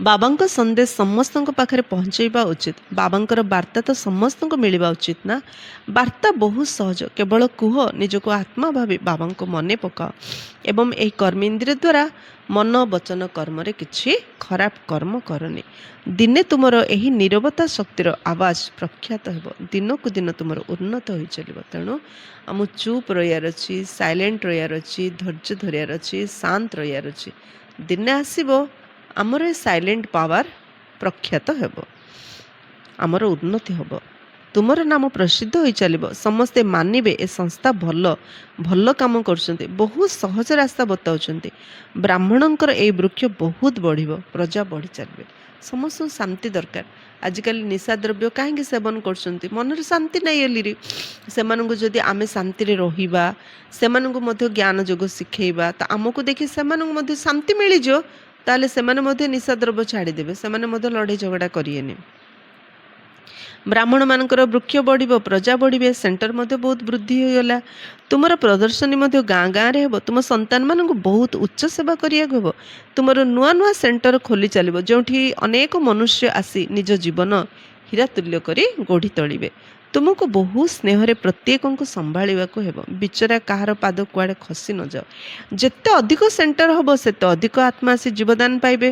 A: ବାବାଙ୍କ ସନ୍ଦେଶ ସମସ୍ତଙ୍କ ପାଖରେ ପହଞ୍ଚାଇବା ଉଚିତ। ବାବାଙ୍କର ବାର୍ତ୍ତା ତ ସମସ୍ତଙ୍କୁ ମିଳିବା ଉଚିତ ନା। ବାର୍ତ୍ତା ବହୁତ ସହଜ। କେବଳ କୁହ, ନିଜକୁ ଆତ୍ମା ଭାବି ବାବାଙ୍କୁ ମନେ ପକାଅ ଏବଂ ଏହି କର୍ମେନ୍ଦ୍ରିୟ ଦ୍ୱାରା ମନ, ବଚନ, କର୍ମରେ କିଛି ଖରାପ କର୍ମ କରନି। ଦିନେ ତୁମର ଏହି ନିରବତା ଶକ୍ତିର ଆବାଜ ପ୍ରଖ୍ୟାତ ହେବ। ଦିନକୁ ଦିନ ତୁମର ଉନ୍ନତ ହୋଇ ଚାଲିବ। ତେଣୁ ଆମକୁ ଚୁପ୍ ରହିବାର ଅଛି, ସାଇଲେଣ୍ଟ ରହିବାର ଅଛି, ଧୈର୍ଯ୍ୟ ଧରିବାର ଅଛି, ଶାନ୍ତ ରହିବାର ଅଛି। ଦିନେ ଆସିବ ଆମର ଏ ସାଇଲେଣ୍ଟ ପାୱାର ପ୍ରଖ୍ୟାତ ହେବ, ଆମର ଉନ୍ନତି ହେବ, ତୁମର ନାମ ପ୍ରସିଦ୍ଧ ହୋଇ ଚାଲିବ। ସମସ୍ତେ ମାନିବେ ଏ ସଂସ୍ଥା ଭଲ କାମ କରୁଛନ୍ତି, ବହୁତ ସହଜ ରାସ୍ତା ବତାଉଛନ୍ତି। ବ୍ରାହ୍ମଣଙ୍କର ଏହି ବୃକ୍ଷ ବହୁତ ବଢ଼ିବ, ପ୍ରଜା ବଢ଼ି ଚାଲିବେ। ସମସ୍ତଙ୍କୁ ଶାନ୍ତି ଦରକାର। ଆଜିକାଲି ନିଶା ଦ୍ରବ୍ୟ କାହିଁକି ସେବନ କରୁଛନ୍ତି? ମନରେ ଶାନ୍ତି ନାହିଁ ଏଲିରି। ସେମାନଙ୍କୁ ଯଦି ଆମେ ଶାନ୍ତିରେ ରହିବା, ସେମାନଙ୍କୁ ମଧ୍ୟ ଜ୍ଞାନ ଯୋଗ ଶିଖେଇବା, ତ ଆମକୁ ଦେଖି ସେମାନଙ୍କୁ ମଧ୍ୟ ଶାନ୍ତି ମିଳିଯିବ। ତାହେଲେ ସେମାନେ ମଧ୍ୟ ନିଶା ଦ୍ରବ୍ୟ ଛାଡ଼ିଦେବେ, ସେମାନେ ମଧ୍ୟ ଲଢ଼େଇ ଝଗଡ଼ା କରିବେନି। ବ୍ରାହ୍ମଣମାନଙ୍କର ବୃକ୍ଷ ବଢ଼ିବ, ପ୍ରଜା ବଢ଼ିବେ, ସେଣ୍ଟର ମଧ୍ୟ ବହୁତ ବୃଦ୍ଧି ହୋଇଗଲା। ତୁମର ପ୍ରଦର୍ଶନୀ ମଧ୍ୟ ଗାଁ ଗାଁରେ ହେବ। ତୁମ ସନ୍ତାନମାନଙ୍କୁ ବହୁତ ଉଚ୍ଚ ସେବା କରିବାକୁ ହେବ। ତୁମର ନୂଆ ନୂଆ ସେଣ୍ଟର ଖୋଲି ଚାଲିବ, ଯେଉଁଠି ଅନେକ ମନୁଷ୍ୟ ଆସି ନିଜ ଜୀବନ ହୀରା ତୁଲ୍ୟ କରି ଗଢ଼ି ତୋଳିବେ। ତୁମକୁ ବହୁ ସ୍ନେହରେ ପ୍ରତ୍ୟେକଙ୍କୁ ସମ୍ଭାଳିବାକୁ ହେବ। ବିଚରା କାହାର ପାଦ କୁଆଡ଼େ ଖସି ନଯାଉ। ଯେତେ ଅଧିକ ସେଣ୍ଟର ହେବ, ସେତେ ଅଧିକ ଆତ୍ମା ଆସି ଜୀବଦାନ ପାଇବେ।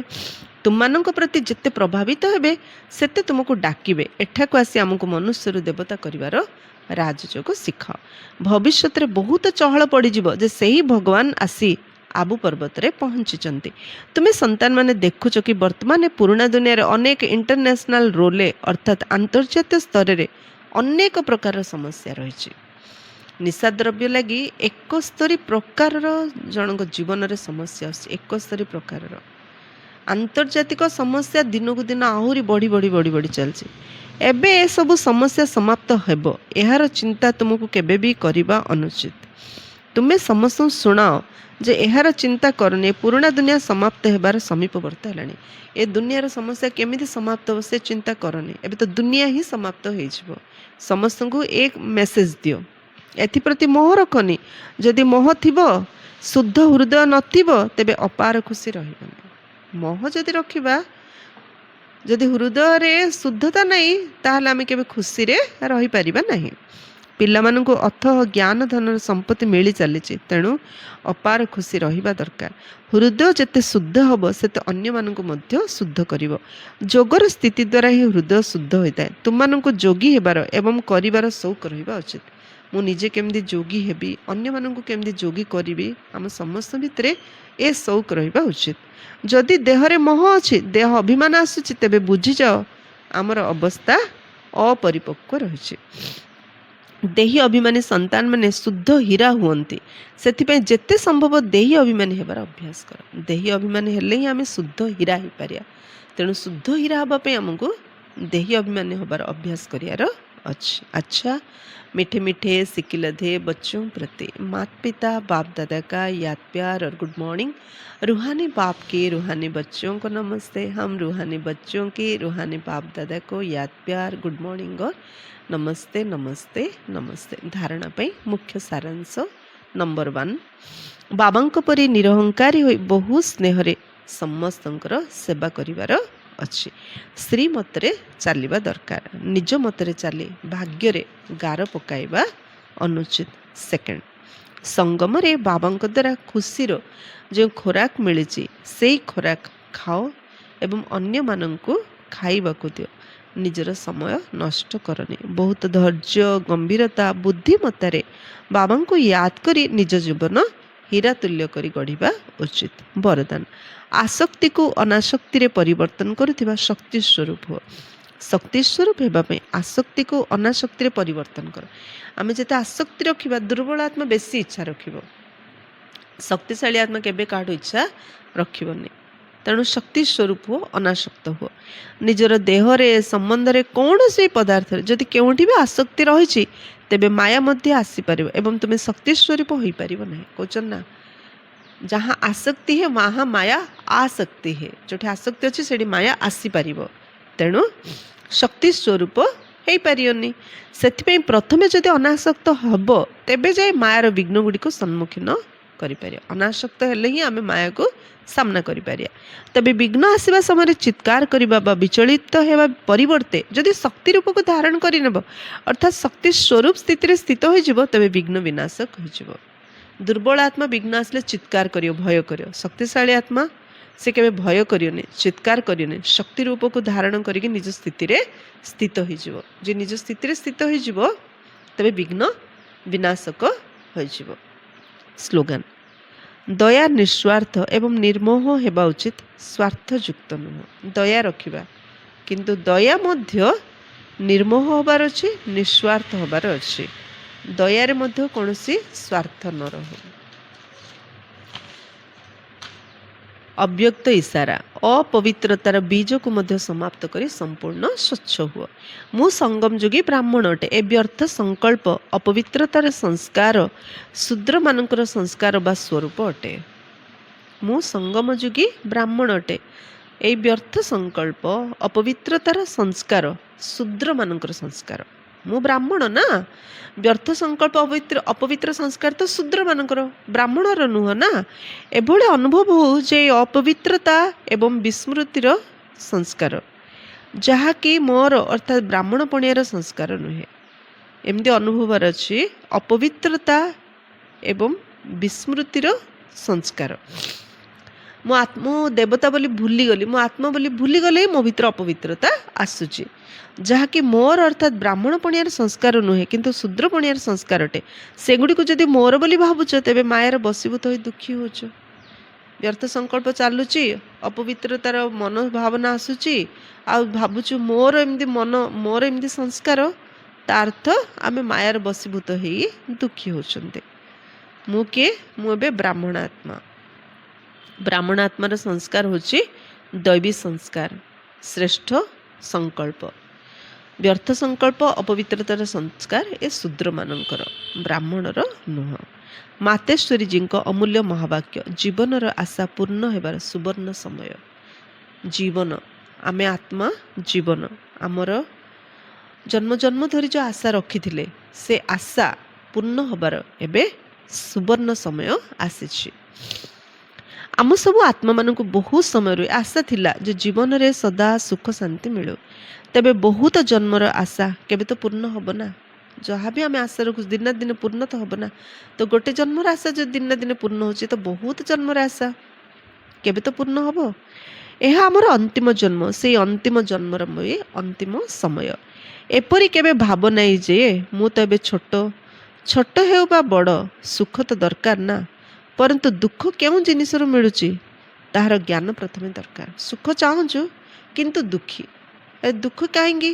A: ତୁମମାନଙ୍କ ପ୍ରତି ଯେତେ ପ୍ରଭାବିତ ହେବେ, ସେତେ ତୁମକୁ ଡାକିବେ। ଏଠାକୁ ଆସି ଆମକୁ ମନୁଷ୍ୟରୁ ଦେବତା କରିବାର ରାଜଯୋଗ ଶିଖାଅ। ଭବିଷ୍ୟତରେ ବହୁତ ଚହଳ ପଡ଼ିଯିବ ଯେ ସେହି ଭଗବାନ ଆସି आबू पर्वत रे पहुंची। तुम्हें संतान माने देखुच कि वर्तमान पुराना दुनिया रे अनेक इंटरनेशनल रोले अर्थात अंतर्जातीय स्तर रे अनेक प्रकार समस्या रही। निशा द्रव्य लगी 71 प्रकार जनक जीवन रे समस्या 71 प्रकार आंतर्जातिक समस्या दिन को दिन आहरी बढ़ी बढ़ी बढ़ी बढ़ी चलती। एबे ए सब समस्या समाप्त हेब यार चिंता तुमको केबे भी करबा अनुचित। तुम्हें समस्त शुणाओ जे यार चिंता करनी पुराना दुनिया समाप्त हेबार समीपवर्ती है। ए दुनियार समस्या केमिति समाप्त हो से चिंता करनी। एबे तो दुनिया ही समाप्त हो समस्त को एक मेसेज दियो एप्रति मोह रखनी। जदि मोह थिब शुद्ध हृदय नथिब तेबे अपार खुशी रहिबनी। मोह जदि रखिबा जदि हृदय रे शुद्धता नहीं ताहले आमे केबे खुशी रे रही परिबा नहीं। पिलामानंकु अथः ज्ञान धन संपत्ति मिली चली तेणु अपार खुशी रहिबा दरकार। हृदय जेते शुद्ध हब सेते अन्य मानंकु मध्य शुद्ध करिवो। जोगर स्थिति द्वारा ही हृदय शुद्ध होता है। तुममानंकु जोगी हेबार एवं करिवार शौक रहिबा उचित। मु निजे केमदी जोगी हेबी अन्य मानंकु केमदी जोगी करिवि आम समस्त भितरे ए शौक रहिबा उचित। जदि देहरे मोह अछि देह अभिमान आसुछि तेबे बुझी जाओ आमर अवस्था अपरिपक्व रहिछि। देही अभिमानी संतान माने शुद्ध हीरा हुअन्ति। सेथिपई जेते संभव देही अभिमानी हेबार अभ्यास कर। देही अभिमानी हेले ही आमे शुद्ध हीरा ही पारिया। तेणु शुद्ध हीरा हबा पे हमको देही अभिमानी होबार अभ्यास करियार अछि। अच्छा मीठे मीठे सिकिलधे बच्चों प्रति माता पिता बाप दादा का याद प्यार और गुड मॉर्निंग। रूहानी बाप के रूहानी बच्चों को नमस्ते। हम रूहानी बच्चों के रूहानी बाप दादा को याद प्यार गुड मॉर्निंग और नमस्ते नमस्ते नमस्ते। धारणा पे मुख्य सारांश नंबर 1 बाबांक परी निरहंकारी होई बहु स्नेह रे समस्तंकर सेवा करिवार अच्छी। श्री मतरे चलवा दरकार। निज मतरे चली भाग्य रे गार पकाइबा अनुचित। सेकेंड संगम रे बाबांक द्वारा खुशीर जो खोराक मिली से खोराक खाओ एवं अन्य मानंकु खाइबाकु दियो। निजर समय नष्ट करनी। बहुत धैर्य गंभीरता बुद्धिमत्तारे बाबा को याद करी निज जीवन हीरा तुल्य करी गढ़िबा उचित। वरदान आसक्ति को अनासक्ति रे परिवर्तन करुथिबा शक्ति स्वरूप हो। शक्ति स्वरूप हेबा पे आसक्ति को अनासक्ति रे परिवर्तन कर। आमे जेते आसक्ति रखिबा दुर्बल आत्मा बेसी इच्छा रखिबो। शक्तिशाली आत्मा केबे काढो इच्छा रखिबोनी। तेणु शक्ति स्वरूप हो अनासक्त हो। निजर देहरे संबंध रे कौन से पदार्थ जदि केउठी भी आसक्ति रही तेबे माया मध्य आसी परिबो एवं तुमे शक्ति स्वरूप होई परिबो नहीं। कोचन ना जहाँ आसक्ति है वहाँ माया आसक्ति है। जोठी आसक्ति अच्छी से माया आसी परिबो। तेणु शक्ति स्वरूप हो पारियोनी। सेथिपई प्रथमे जदि अनासक्त हब तेबे जाय मायार विघ्न गुडी को सम्मुखीन करि परियो। अनासक्त हेले ही आमे माया को सामना करि परिया। तबे विघ्न आसीबा समय चित्कार करिबा बा विचलित हेबा परिवर्ते जदि शक्ति रूप को धारण करि नेब अर्थात शक्ति स्वरूप स्थिति रे स्थित होई जिवो तबे विघ्न विनाशक होई जिवो। दुर्बल आत्मा विघ्न आसले चित्कार करियो भय करियो। शक्तिशाली आत्मा से केबे भय करियोनी चित्कार करियोनी। शक्ति रूप को धारण करिके निज स्थिति रे स्थित होई जिवो। जे निज स्थिति रे स्थित होई जिवो तबे विघ्न विनाशक होई जिवो। स्लोगान दया निस्वार्थ एवं निर्मोह हेबा उचित। स्वार्थयुक्त नुह। दया रखिबा किंतु दया मध्य निर्मोह होबार अछि निस्वार्थ होबार अछि। दयारे मध्य कौनसी स्वार्थ न रहो। अव्यक्त इशारा अपवित्रतार बीज को मध्य समाप्त करी संपूर्ण स्वच्छ हुआ। मु संगम जोगी ब्राह्मण अटे। ए व्यर्थ संकल्प अपवित्रतार संस्कार शूद्र मानकर संस्कार बा स्वरूप अटे। मु संगम जोगी ब्राह्मण अटे। ए व्यर्थ संकल्प अपवित्रतार संस्कार शूद्र मानकर संस्कार। मु ब्राह्मण ना व्यर्थ संकल्प अपवित्र संस्कार तो शूद्र मानकर ब्राह्मणर नुह ना। एभଳି अनुभव हो जे अपवित्रता एवं विस्मृतिर संस्कार जहाँकि मोर अर्थात ब्राह्मण पणियार संस्कार नुहे। एमती अनुभव अच्छी अपवित्रता एवं विस्मृतिर संस्कार। मो आत्म देवता बोली भूलीगली मो आत्मा बोली भूलीगले मो भीतर अपवित्रता आसूची जहाँकि मोर अर्थात ब्राह्मण पणियार संस्कार नुहे किंतु शूद्र पणियार संस्कार अटे। सेगुड़ी को जदि मोर बोली भावुच तेबे मायार बसीभूत होई दुखी होच। ବ୍ୟର୍ଥ ସଂକଳ୍ପ ଚାଲୁଛି, ଅପବିତ୍ରତାର ମନୋଭାବନା ଆସୁଛି, ଆଉ ଭାବୁଛୁ ମୋର ଏମିତି ମନ, ମୋର ଏମିତି ସଂସ୍କାର, ତା ଅର୍ଥ ଆମେ ମାୟାର ବଶୀଭୂତ ହେଇ ଦୁଃଖୀ ହେଉଛନ୍ତି। ମୁଁ କିଏ? ମୁଁ ଏବେ ବ୍ରାହ୍ମଣ ଆତ୍ମା। ବ୍ରାହ୍ମଣ ଆତ୍ମାର ସଂସ୍କାର ହେଉଛି ଦୈବୀ ସଂସ୍କାର, ଶ୍ରେଷ୍ଠ ସଂକଳ୍ପ। ବ୍ୟର୍ଥ ସଂକଳ୍ପ, ଅପବିତ୍ରତାର ସଂସ୍କାର ଏ ଶୂଦ୍ରମାନଙ୍କର, ବ୍ରାହ୍ମଣର ନୁହଁ। ମାତେଶ୍ୱରୀଜୀଙ୍କ ଅମୂଲ୍ୟ ମହାବାକ୍ୟ, ଜୀବନର ଆଶା ପୂର୍ଣ୍ଣ ହେବାର ସୁବର୍ଣ୍ଣ ସମୟ। ଜୀବନ, ଆମେ ଆତ୍ମା, ଜୀବନ ଆମର ଜନ୍ମ ଜନ୍ମ ଧରି ଯେଉଁ ଆଶା ରଖିଥିଲେ, ସେ ଆଶା ପୂର୍ଣ୍ଣ ହେବାର ଏବେ ସୁବର୍ଣ୍ଣ ସମୟ ଆସିଛି। ଆମ ସବୁ ଆତ୍ମାମାନଙ୍କୁ ବହୁତ ସମୟରୁ ଆଶା ଥିଲା ଯେ ଜୀବନରେ ସଦା ସୁଖ ଶାନ୍ତି ମିଳୁ। ତେବେ ବହୁତ ଜନ୍ମର ଆଶା କେବେ ତ ପୂର୍ଣ୍ଣ ହେବ ନା। ଯାହା ବି ଆମେ ଆଶା ରଖୁଛୁ ଦିନ ଦିନ ପୂର୍ଣ୍ଣ ତ ହେବ ନା। ତ ଗୋଟେ ଜନ୍ମର ଆଶା ଯଦି ଦିନ ଦିନ ପୂର୍ଣ୍ଣ ହେଉଛି, ତ ବହୁତ ଜନ୍ମର ଆଶା କେବେ ତ ପୂର୍ଣ୍ଣ ହେବ। ଏହା ଆମର ଅନ୍ତିମ ଜନ୍ମ, ସେଇ ଅନ୍ତିମ ଜନ୍ମର ଅନ୍ତିମ ସମୟ। ଏପରି କେବେ ଭାବ ନାହିଁ ଯେ ମୁଁ ତ ଏବେ ଛୋଟ, ଛୋଟ ହେଉ ବା ବଡ଼, ସୁଖ ତ ଦରକାର ନା। ପରନ୍ତୁ ଦୁଃଖ କେଉଁ ଜିନିଷରୁ ମିଳୁଛି ତାହାର ଜ୍ଞାନ ପ୍ରଥମେ ଦରକାର। ସୁଖ ଚାହୁଁଛୁ କିନ୍ତୁ ଦୁଃଖୀ, ଏ ଦୁଃଖ କାହିଁକି?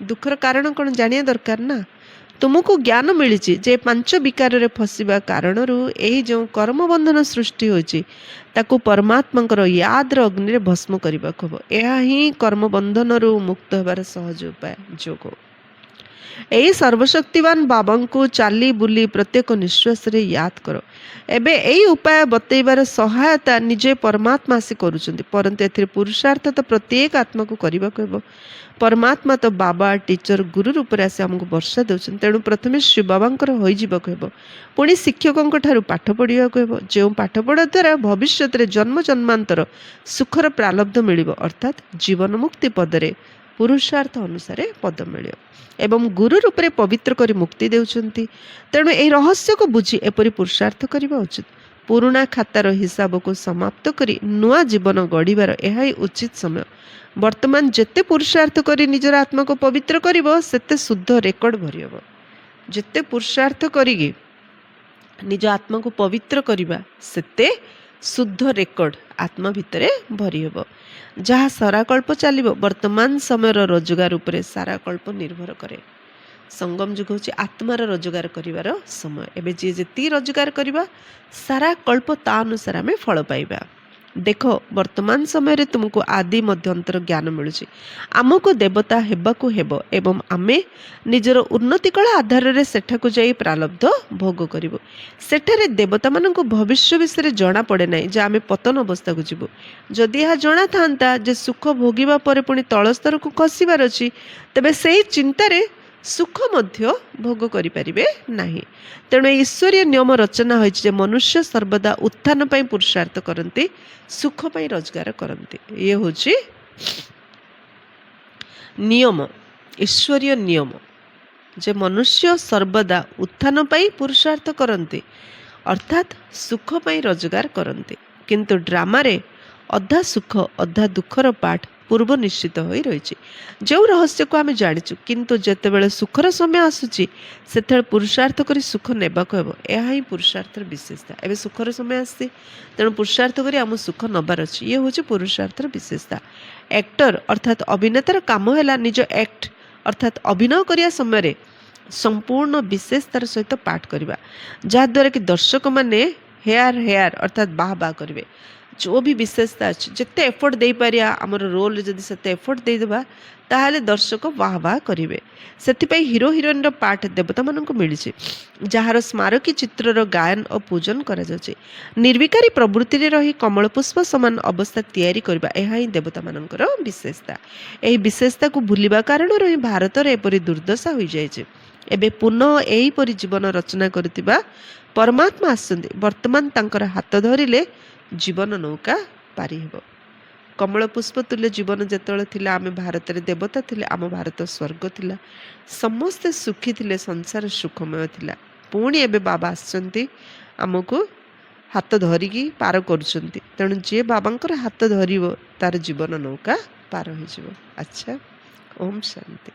A: ଦୁଃଖର କାରଣ କ'ଣ ଜାଣିବା ଦରକାର ନା। ତୁମକୁ ଜ୍ଞାନ ମିଳିଛି ଯେ 5 ବିକାରରେ ଫସିବା କାରଣରୁ ଏହି ଯେଉଁ କର୍ମବନ୍ଧନ ସୃଷ୍ଟି ହୋଇଛି, ତାକୁ ପରମାତ୍ମାଙ୍କର ୟାଦର ଅଗ୍ନିରେ ଭସ୍ମ କରିବାକୁ ହେବ। ଏହା ହିଁ କର୍ମବନ୍ଧନରୁ ମୁକ୍ତ ହେବାର ସହଜ ଉପାୟ, ଯୋଗ। ଏହି ସର୍ବଶକ୍ତିବାନ ବାବାଙ୍କୁ ଚାଲି ବୁଲି ପ୍ରତ୍ୟେକ ନିଶ୍ୱାସରେ ୟାଦ କର। ଏବେ ଏହି ଉପାୟ ବତେଇବାର ସହାୟତା ନିଜେ ପରମାତ୍ମା ଆସି କରୁଛନ୍ତି, ପରନ୍ତୁ ଏଥିରେ ପୁରୁଷାର୍ଥ ତ ପ୍ରତ୍ୟେକ ଆତ୍ମାକୁ କରିବାକୁ ହେବ। ପରମାତ୍ମା ତ ବାବା, ଟିଚର, ଗୁରୁ ରୂପରେ ଆସି ଆମକୁ ବର୍ଷା ଦେଉଛନ୍ତି। ତେଣୁ ପ୍ରଥମେ ଶିବ ବାବାଙ୍କର ହୋଇଯିବାକୁ ହେବ, ପୁଣି ଶିକ୍ଷକଙ୍କ ଠାରୁ ପାଠ ପଢ଼ିବାକୁ ହେବ, ଯେଉଁ ପାଠ ପଢ଼ା ଦ୍ୱାରା ଭବିଷ୍ୟତରେ ଜନ୍ମ ଜନ୍ମାନ୍ତର ସୁଖର ପ୍ରାରବ୍ଧ ମିଳିବ, ଅର୍ଥାତ୍ ଜୀବନ ମୁକ୍ତି ପଦରେ ପୁରୁଷାର୍ଥ ଅନୁସାରେ ପଦ ମିଳିବ। ଏବଂ ଗୁରୁ ରୂପରେ ପବିତ୍ର କରି ମୁକ୍ତି ଦେଉଛନ୍ତି। ତେଣୁ ଏହି ରହସ୍ୟକୁ ବୁଝି ଏପରି ପୁରୁଷାର୍ଥ କରିବା ଉଚିତ। ପୁରୁଣା ଖାତାର ହିସାବକୁ ସମାପ୍ତ କରି ନୂଆ ଜୀବନ ଗଢ଼ିବାର ଏହା ହିଁ ଉଚିତ ସମୟ। ବର୍ତ୍ତମାନ ଯେତେ ପୁରୁଷାର୍ଥ କରି ନିଜର ଆତ୍ମାକୁ ପବିତ୍ର କରିବ, ସେତେ ଶୁଦ୍ଧ ରେକର୍ଡ ଭରିହେବ। ଯେତେ ପୁରୁଷାର୍ଥ କରିକି ନିଜ ଆତ୍ମାକୁ ପବିତ୍ର କରିବା, ସେତେ ଶୁଦ୍ଧ ରେକର୍ଡ ଆତ୍ମା ଭିତରେ ଭରିହେବ। ଯାହା ସାରାକଳ୍ପ ଚାଲିବ, ବର୍ତ୍ତମାନ ସମୟର ରୋଜଗାର ଉପରେ ସାରାକଳ୍ପ ନିର୍ଭର କରେ। ସଙ୍ଗମ ଯୁଗ ହେଉଛି ଆତ୍ମାର ରୋଜଗାର କରିବାର ସମୟ। ଏବେ ଯିଏ ଯେତିକି ରୋଜଗାର କରିବା, ସାରା କଳ୍ପ ତା ଅନୁସାରେ ଆମେ ଫଳ ପାଇବା। ଦେଖ, ବର୍ତ୍ତମାନ ସମୟରେ ତୁମକୁ ଆଦି ମଧ୍ୟନ୍ତର ଜ୍ଞାନ ମିଳୁଛି। ଆମକୁ ଦେବତା ହେବାକୁ ହେବ ଏବଂ ଆମେ ନିଜର ଉନ୍ନତି କଳା ଆଧାରରେ ସେଠାକୁ ଯାଇ ପ୍ରାରବ୍ଧ ଭୋଗ କରିବୁ। ସେଠାରେ ଦେବତାମାନଙ୍କୁ ଭବିଷ୍ୟ ବିଷୟରେ ଜଣାପଡ଼େ ନାହିଁ ଯେ ଆମେ ପତନ ଅବସ୍ଥାକୁ ଯିବୁ। ଯଦି ଏହା ଜଣାଥାନ୍ତା ଯେ ସୁଖ ଭୋଗିବା ପରେ ପୁଣି ତଳ ସ୍ତରକୁ ଖସିବାର ଅଛି, ତେବେ ସେହି ଚିନ୍ତାରେ ସୁଖ ମଧ୍ୟ ଭୋଗ କରିପାରିବେ ନାହିଁ। ତେଣୁ ଈଶ୍ୱରୀୟ ନିୟମ ରଚନା ହୋଇଛି ଯେ ମନୁଷ୍ୟ ସର୍ବଦା ଉତ୍ଥାନ ପାଇଁ ପୁରୁଷାର୍ଥ କରନ୍ତି, ସୁଖ ପାଇଁ ରୋଜଗାର କରନ୍ତି। ଇଏ ହେଉଛି ନିୟମ, ଈଶ୍ୱରୀୟ ନିୟମ ଯେ ମନୁଷ୍ୟ ସର୍ବଦା ଉତ୍ଥାନ ପାଇଁ ପୁରୁଷାର୍ଥ କରନ୍ତି, ଅର୍ଥାତ୍ ସୁଖ ପାଇଁ ରୋଜଗାର କରନ୍ତି। କିନ୍ତୁ ଡ୍ରାମାରେ ଅଧା ସୁଖ ଅଧା ଦୁଃଖର ପାଠ ପୂର୍ବ ନିଶ୍ଚିତ ହୋଇ ରହିଛି, ଯେଉଁ ରହସ୍ୟକୁ ଆମେ ଜାଣିଛୁ। କିନ୍ତୁ ଯେତେବେଳେ ସୁଖର ସମୟ ଆସୁଛି, ସେତେବେଳେ ପୁରୁଷାର୍ଥ କରି ସୁଖ ନେବାକୁ ହେବ। ଏହା ହିଁ ପୁରୁଷାର୍ଥର ବିଶେଷତା। ଏବେ ସୁଖର ସମୟ ଆସିଛି, ତେଣୁ ପୁରୁଷାର୍ଥ କରି ଆମ ସୁଖ ନେବାର ଅଛି। ଇଏ ହେଉଛି ପୁରୁଷାର୍ଥର ବିଶେଷତା। ଆକ୍ଟର ଅର୍ଥାତ୍ ଅଭିନେତାର କାମ ହେଲା ନିଜ ଆକ୍ଟ ଅର୍ଥାତ୍ ଅଭିନୟ କରିବା ସମୟରେ ସମ୍ପୂର୍ଣ୍ଣ ବିଶେଷତାର ସହିତ ପାଠ କରିବା, ଯାହାଦ୍ୱାରା କି ଦର୍ଶକମାନେ ହେୟାର ଅର୍ଥାତ୍ ବାହା ବାହା କରିବେ। ଯେଉଁ ବି ବିଶେଷତା ଅଛି, ଯେତେ ଏଫର୍ଟ ଦେଇପାରିବା ଆମର ରୋଲରେ, ଯଦି ସେତେ ଏଫର୍ଟ ଦେଇଦେବା, ତାହେଲେ ଦର୍ଶକ ବାହା ବାହା କରିବେ। ସେଥିପାଇଁ ହିରୋ ହିରୋଇନର ପାଠ ଦେବତାମାନଙ୍କୁ ମିଳିଛି, ଯାହାର ସ୍ମାରକୀ ଚିତ୍ରର ଗାୟନ ଓ ପୂଜନ କରାଯାଉଛି। ନିର୍ବିକାରୀ ପ୍ରବୃତ୍ତିରେ ରହି କମଳ ପୁଷ୍ପ ସମାନ ଅବସ୍ଥା ତିଆରି କରିବା, ଏହା ହିଁ ଦେବତାମାନଙ୍କର ବିଶେଷତା। ଏହି ବିଶେଷତାକୁ ଭୁଲିବା କାରଣରୁ ହିଁ ଭାରତରେ ଏପରି ଦୁର୍ଦ୍ଦଶା ହୋଇଯାଇଛି। ଏବେ ପୁନଃ ଏହିପରି ଜୀବନ ରଚନା କରୁଥିବା ପରମାତ୍ମା ଆସିଛନ୍ତି। ବର୍ତ୍ତମାନ ତାଙ୍କର ହାତ ଧରିଲେ ଜୀବନ ନୌକା ପାରି ହେବ। କମଳ ପୁଷ୍ପ ତୁଲ୍ୟ ଜୀବନ ଯେତେବେଳେ ଥିଲା, ଆମେ ଭାରତରେ ଦେବତା ଥିଲେ, ଆମ ଭାରତ ସ୍ୱର୍ଗ ଥିଲା, ସମସ୍ତେ ସୁଖୀ ଥିଲେ, ସଂସାର ସୁଖମୟ ଥିଲା। ପୁଣି ଏବେ ବାବା ଆସିଛନ୍ତି, ଆମକୁ ହାତ ଧରିକି ପାର କରୁଛନ୍ତି। ତେଣୁ ଯିଏ ବାବାଙ୍କର ହାତ ଧରିବ, ତାର ଜୀବନ ନୌକା ପାର ହୋଇଯିବ। ଆଚ୍ଛା, ଓମ୍ ଶାନ୍ତି।